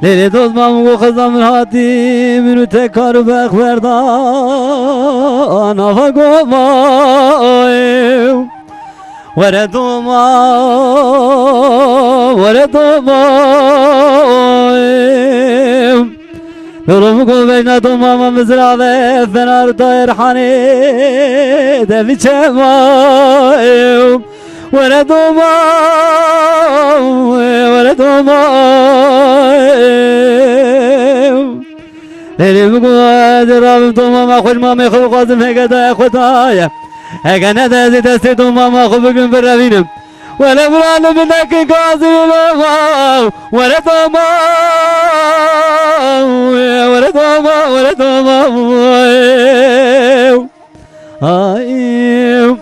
Leyli Doğma bu kızamın hati münü tekrar bekverda anafa goma. Vere Doğma, vere Doğma. Yolumu kuvvetine Doğma mızrağı fener dairhane devi çemayım. Vere Doğma, vere Doğma. Leylim kuvveti Rabbim Doğma mekul ma mekul kazım hekada kutaya. Hekane de desti Doğma mekul bugün bir ravinim. Vele buranı bindeki kazım Doğma. Vere Doğma, vere Doğma, vere Doğma. Ayım.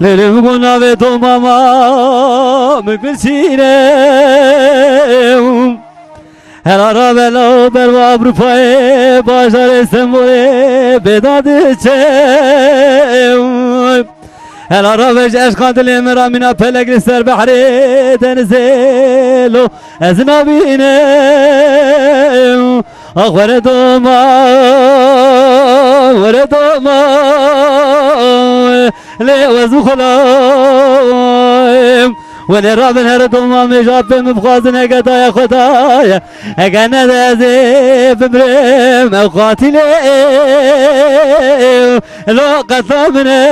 Leylim kuvveti Doğma mekul sinem. Her ara bela berva Avrupa'ya başlar İstanbul'a bedadı çem. Her ara veş kandili meramina pelegrister bahri denizelo eznabinem. Ah vere Doğma, vere Doğma, le vezu khalayım. ولی رابن هر دوما میجاب مبخازن قدای خدای اگه ندازی ببرم او قاتلی لو قطبنه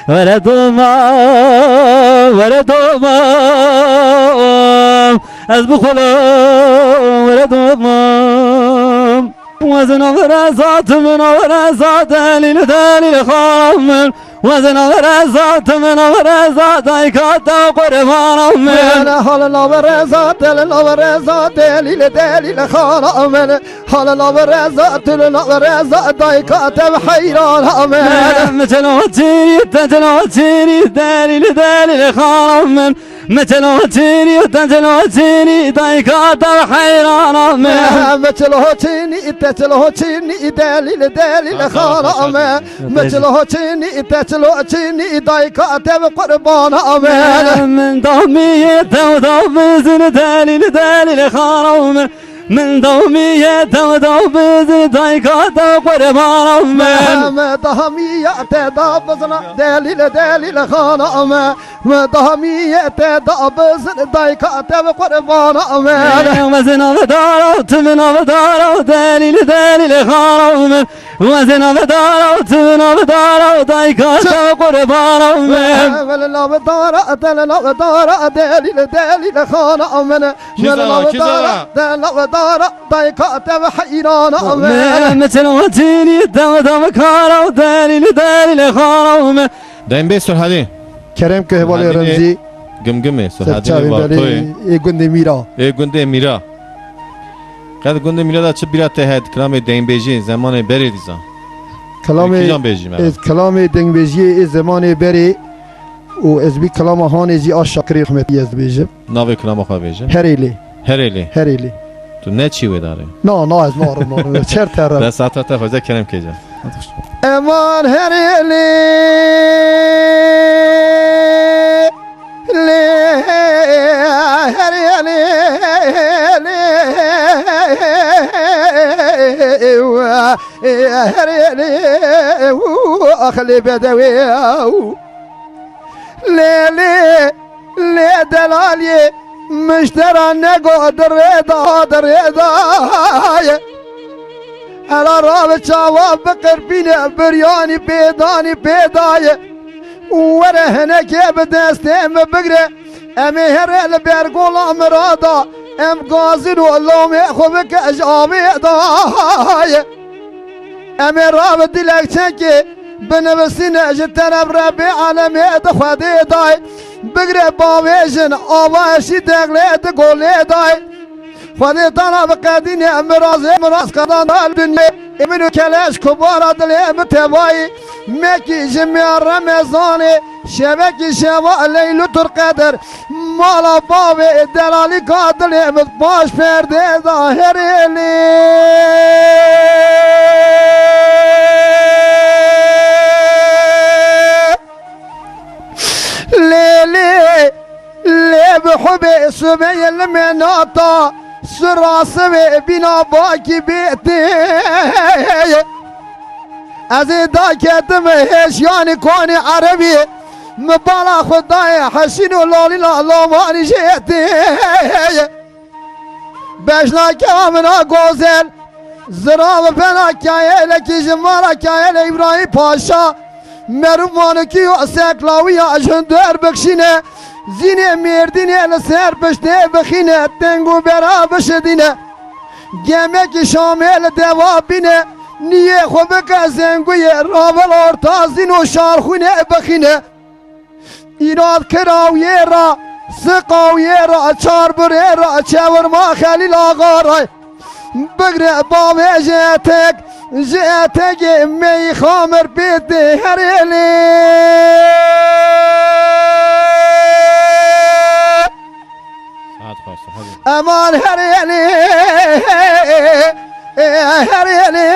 ولی دوما از بخلم ولی دوما وزن ورزات من ورزات لیل دلیل خامن وزن ورزات من ورزات ایکات قربانم من حال لا ورزات لا ورزات لیل دلیل خامن حال لا ورزات لا ورزات ایکات حیرانم من متلوتيري دلیل خامن متلوتيري دايكات حيرانم من متلوتيني دلیل خامن متلوتيني دايكات قربانم من دومية ودوبزن دلیل خامن من دومية ودوبزن دايكات قربانم من دومية ودوبزن دلیل خامن من دومية ودوبزن دايكات قربانم وزن ودارت من ودارت دلیل خامن وزن ودارت من ودارت دايكات قربانم لا ودارت دلیل خامن لا ودارت کارا دای کاتب حیرانا مثل وطینی دم کارا و دلیل خارم دایم به سرحدی کرم که حوالی رمزی گمگمه سرحدی سرچاوی واقعی بلی ای گنده میرا گنده میرا قد گنده میرا دا چه بیرات تهد کلام دایم بیجی زمان بری دیزان کلام بیجی از کلام دنگ بیجی از زمان بری و از بی کلام هانی زی آشکری رحمتی از بیجم ناوی کلام خواه بیجی هریلی هریلی تو نه چی وی داره نه از نارم چر ترم دست ساعت تا خوزه کرم که جا امان هریلی هریلی أخلي بدوي ليلي لي دلالي مشترى نقدر رضا على راب شواب بقربين برياني بيداني بيداي ورهنا كيف دستم بقرة أمير البرقول أمرادا أم قازن والله يأخذك أجابي داي أمير راب دلك شكي بنفسنا جتنا بربي عالمي دخوادي داي بقرة باويجن آواشي دقلي دقولي داي خودی تنها بقدینی مراز کدان الدنیا امینو کلاش کبارا دلی متوایی مکی جمعی رمضانی شبکی شوا لیلو تر قدر مالا بابی دلالی کادلی مت باش پرده ظاهری لیلی لی بحبی سبی المناطا سراسمه بنا باکی بیتی از دا کتم هشیانی کانی عربی مبالا خدای حسین و لالی لالوانی جیتی بشنا کامنا گوزل زراب فنا کیه لکی جمارا کیه ابراهیم پاشا مروانو کیو سکلاوی اجندر بخشینه زینه مردینه لسر پشته بخینه تنگو برا بشدینه گمه شامل دوابینه نیه خوبه زنگوی راول ارتازین و شارخونه بخینه ایناد کراویه را سقاویه را چار بره را چور ما خلیل آقا را بگره بامه جهتک می خامر بیده هریلی امان هریلی هریلی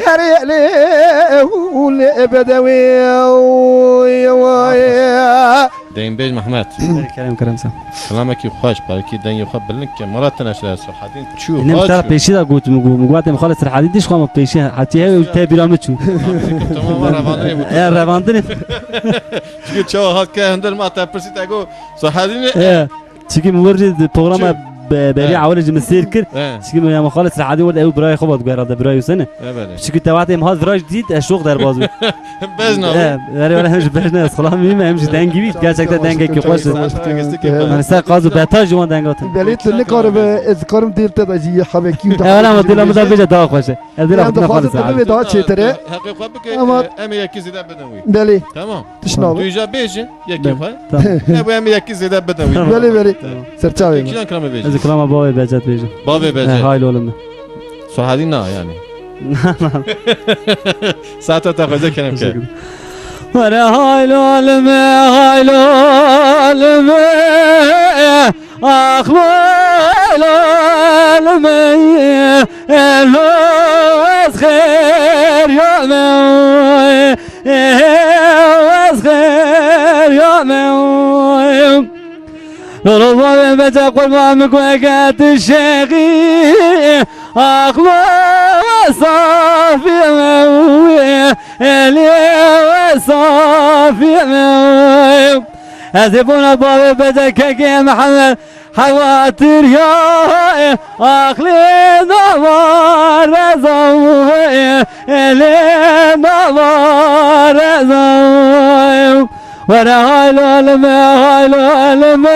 هریلی ولی بدوی دایم بیج محمد کرم سام کلامکی خوش برای کی دنگ خوب بلنک که مرات نشده سرحدین چو اینم ترى پیشی دا گوت مگوات مخالص سرحدی دیش خواهم پیشی حتی هی تبیرام چون تمام روانه بود رواندن چیکه چه هات که هندل ما تا پرسید اگه سرحدین چیکه مورد پروگرام بري عوالج مسير كر شكي ما خالص العادي ولد أوي براي خبط غير هذا براي وسنة شكي تواتي مهاد براي جديد الشوق دار بازو بزنا غير ولا همش بزنا خلاص مين همش دنجي بيت قاعد شكله دنجي كقوس أنا ساق قازو بتاج جوان دنجات بليت اللي قارب إذكارم ديرت تجي حبكي أنا ما ديلا مدار بيجا داق خوشه ديلا خدنا خالص العادي ده شيء ترى حقيقة خبك أمي يكيز ده بدوي بلي تمام تشنو تيجا بيجي يكيف هاي أمي يكيز ده بدوي بلي سرچاوي كلام كلام بيجي كلام بابي بجت بيجي بابي بجت هاي لولم سرحدين نا يعني ساعتها تاخذ كلام كده وانا هاي لولم اخ لولم الوز خير يا موي خير يا موي رضوان بتقول ما مكوكات الشيخي أخوة صافي موي اللي صافي موي أذبونا بابي بدك يا محمد حواتر يا أخلي نوار زوي اللي نوار زوي وانا هاي العالم هاي العالم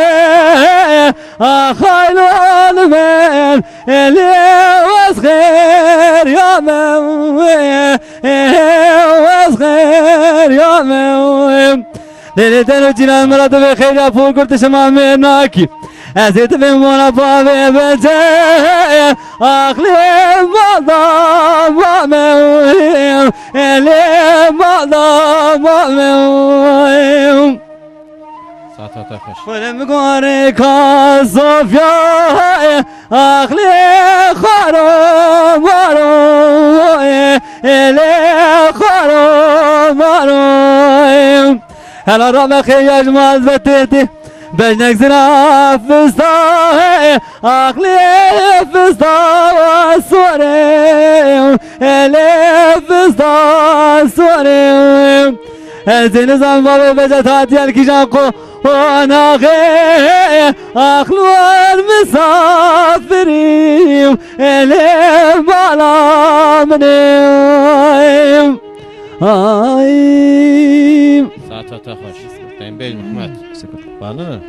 هاي العالم اللي وصغير يا موي وصغير يا موي ليلتين وجينا مرات بخير يا فوق قلت شمامي ناكي أزيت بمونا بابي بجي أخلي مضام موي اللي مضام موي ساعتها تخش ولم قارك صوفيا أخلي خرم وروي اللي خرم وروي هلا رمخي يا جمال بتيتي بجنك زنا فستا عقلي فستا وصوري اللي فستا صوري زين زمان بابي بجت هاتي الكيشاقو وانا غي عقلو المسافرين اللي بالا منيم ساعتها تخش دنبیج محمد بله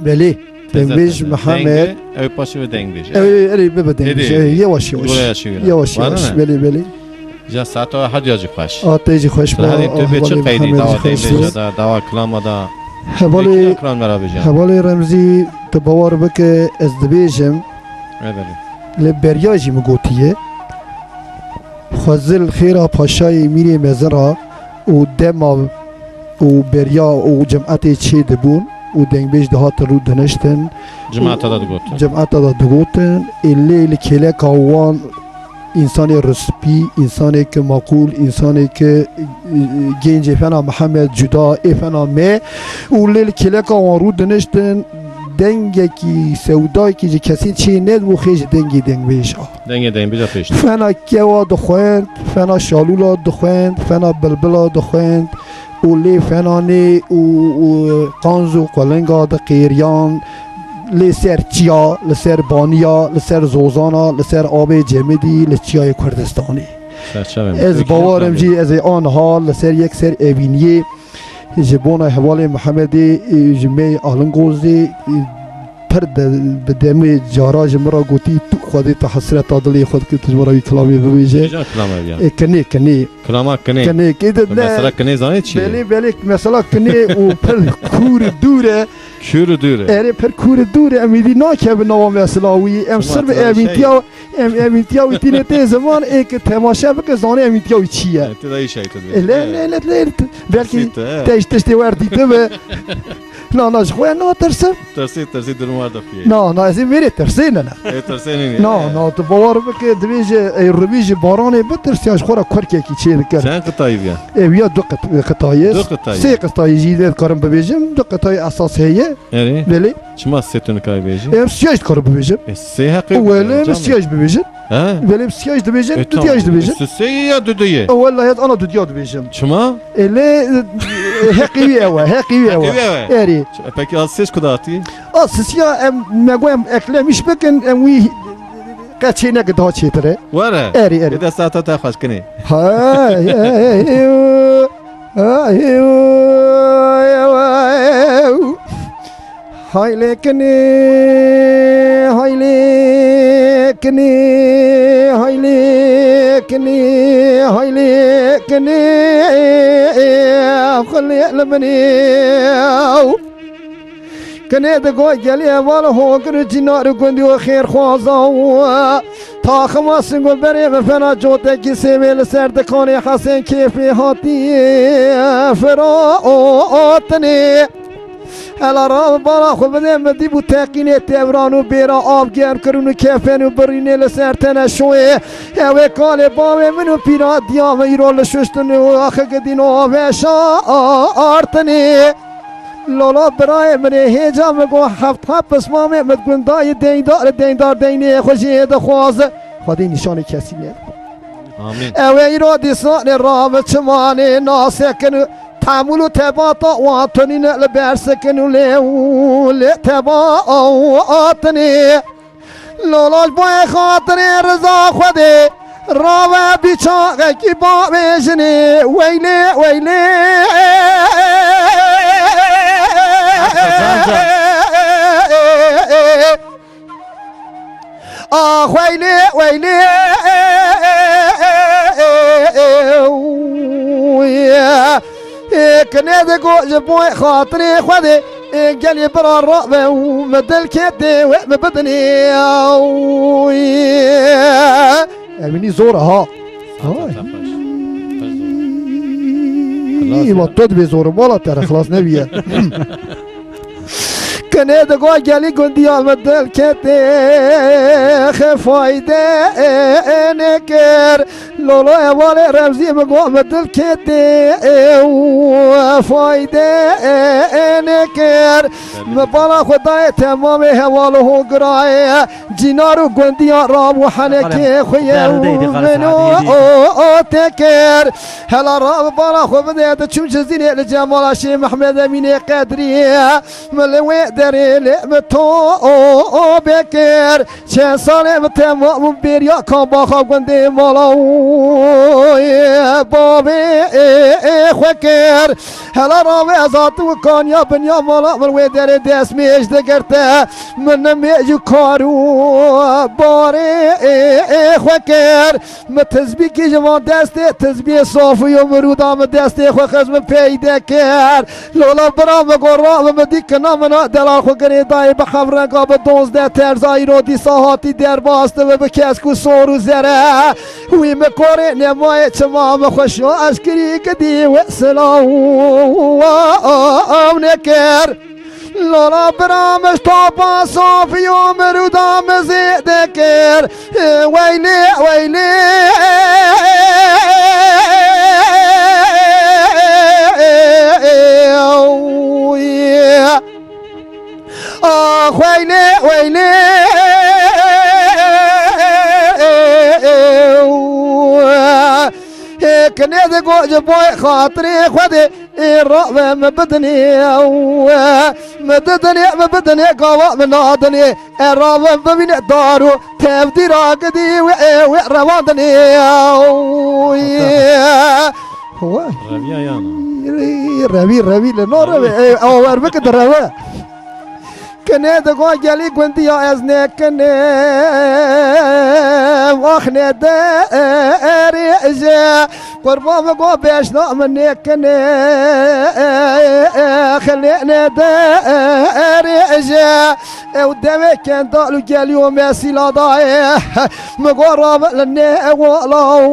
بله دنبیج محمد اوی پاشی به دنبیج اری ببه دنبیج یواش یواش بله بله جا ساعتها حد یاجی خوش تیجی خوش با هذه تو بچه قیدی دوا دنبیج دوا کلام دا حوالی کلام مرا بجام حوالی رمزی تبوار بک از دبیجم لبریاجی مگوتیه خزل خیره پاشای میری مزرا و دما و بریا و جمعت چه دبون و دنبیج دهات رو دنشتن جماعت داد گوت جمعت داد گوتن اللي کله کاوان انسان رسپی انسانی که معقول انسانی که گنج فنا محمد جدا فنا می و لیل کله کاوان رو دنشتن دنگه کی سودای کی کسی چی ند و خیش دنگیش دنبیج پیش فنا کیوا دخوند فنا شالولا دخوند فنا بلبلا دخوند ولی فنانی و قانز و قلنگا د قیریان لسر چیا لسر بانیا لسر زوزانا لسر آب جمدی لچیای کردستانی از باورم جی از آن حال لسر یک سر اوینیه جبون حوال محمدی جمعه آلنگوزی پر بدم جاراج مرا گوتی تو خودی تا حسرت عادلی خود که تجربه کلامی بویجه کنی کنی که مثلا کنی زانی چیه بله مثلا کنی و پر کور دوره اره پر کور دوره امیدی ناکه به نوام اسلاوی ام سر به امینتیا و تینه ته زمان ایک تماشا بک زانه امینتیا چیه ابتدایی شیطان لا بلکه تشتی وردی تو نه خواه نه ترسید در موارد فیه نه ازی میره ترسی نه نه تو باور بکه دویج بارانه بترسیاش خورا کرکی کی چیه دکر چند قطعی بیا؟ بیا دو قطعی سه قطعی جیده کارم ببیجم دو قطعی اساس هیه بله چما سه تون کاری بیجی؟ سیاج کارم ببیجم سه حقی ولی سیاج ببیجم بله سیاج دبیجم دو تیاج دبیجم سه یا دو دویه؟ والله هاد انا دو تیاج دبیجم چما؟ اله حقیقی اری پکی از سیش کداتی؟ سیا مگویم اکلمیش بکن وی قچه نگه دا چی تره وره اری ده ساعتا تا خوش کنی های لیکنی های لیکنی های لیکنی های لیکنی خلی لبنی کنه دگوی گلی اول هوگر جنار گندی و خیر خوازا تا خماس گل بری بفنا جوته کی سیمل سردکانی حسین کیفی هاتی فراتنی هلا را بالا خود بده مدی بو تقینه تورانو بیرا آب گرم کرونو کفنو برینه لسرتنه شوه اوه کال بامه منو پیرا دیام ایرال ششتنو آخه گدینو آوشا آرتنی لالا برای منه هیجا مگو هفت اسمامه مدگوندای دیندار دینه خوشی دخوازه خودی نشان کسی نه آمین اوه ایرا دیسان رام چمانه ناسکنو تعمل و تباطا واتنين لبرسكن ولي تباطني لولا البوي خاطري رضا خدي راوي بيشاقك بابيجني ويلي ويلي ويلي كنادي جبوي خاطري خذي قال لي برا الرقبة ومدل كيدي ومبدني مني زورة ها مطط بزور ولا ترى خلاص نبيه كنادي قال لي قندي مدل كيدي خفايدة نكر لولو يا والي رمزي مقوى مدل كيدي فايدة نكر مبالا خداي تمامي هوالو قراي جينارو قندي رام وحنكي خويا ومنو تكر هلا رام بالا خبدي تشم جزيني لجمال شي محمد اميني قدري ملوي دري لمتو بكر شي صالح تمام بيريا كان باخا قندي مالو بابي خوكر هلا رامي ذات وكان يا بنيا مالا من ويدر داس ميش دقرته من ميجو كارو باري خوكر ما تزبيكي جوان دستي تزبي صافي يوم دام دستي خو خزم پیدا كر لولا برام قرام مديك نامنا دلال خوكر دای بخبر قاب 12 ترزای رو دی ساحاتی در باسته و بکسکو سورو زره وی مکوره نمای تمام خوشو اشکری کدی و سلام نکر لولا برامش طابا صافي ومرودا مزيد كر ويلي ويلي ويلي ويلي كنيدي قوج بوي خاطري خذي الرقبة مبدني مبدني قواء من نادني الرقبة بمن دارو تبدي راقدي وروادني ربيع يانا ربي لنو ربي او اربك دربه كنيدي قوج جالي قندي ازني كني واخني داري اجا قربان بقوا بيشنا مني كني خلينا داري اجا ودمي كان دالو قال يوم ياسي لا ضايع مقرب لني والله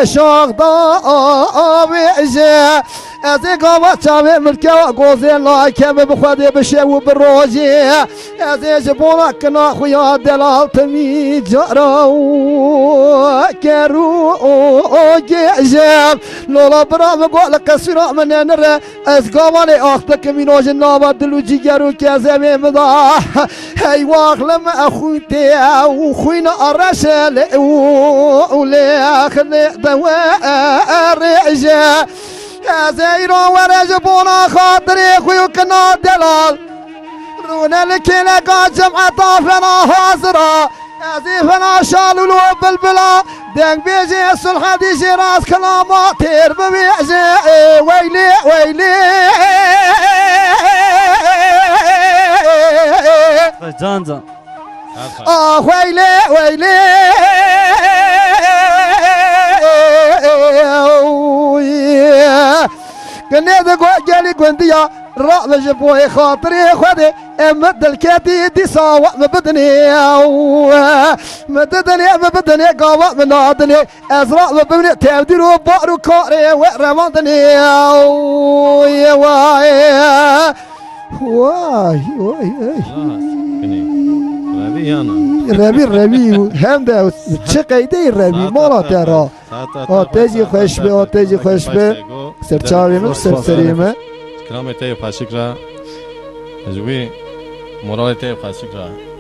شاق ضابي اجا ازي قوات شامي ملكا قوزين لا كم بخدي بشو بالروجي ازي جبونا كنا خويا دلال تمي جرو كرو جيجاب لولا برام قول كسر من نرى اسقامني اختك مينوج النابا دلو جيجرو كازمي مضا هاي واخلم اخوتي وخوينا الرسل ولا خلي دواء رجا زيرو ورجبونا خاطري خويو كنا دلال رونا لكينا قاد جمعة طافنا هازرا ازيفنا شالولو بالبلا دنگ بيجي الصلحة دي راس كلامات تير ببيجي ويلي ويلي جانزا ويلي ويلي كنيدي قالي قنديا رأب جبوي خاطري خذي مد الكاتي دي ساوى مبدني مبدني قاوى من نادني ازرق مبني تبدلو بارو كاري ورمضني واي ربي هم ده چه قیده ربی مالا ترا آتیجی خوش به سرچاویم سرسریم كلام تايب خاشكرا جوي مورال تايب خاشكرا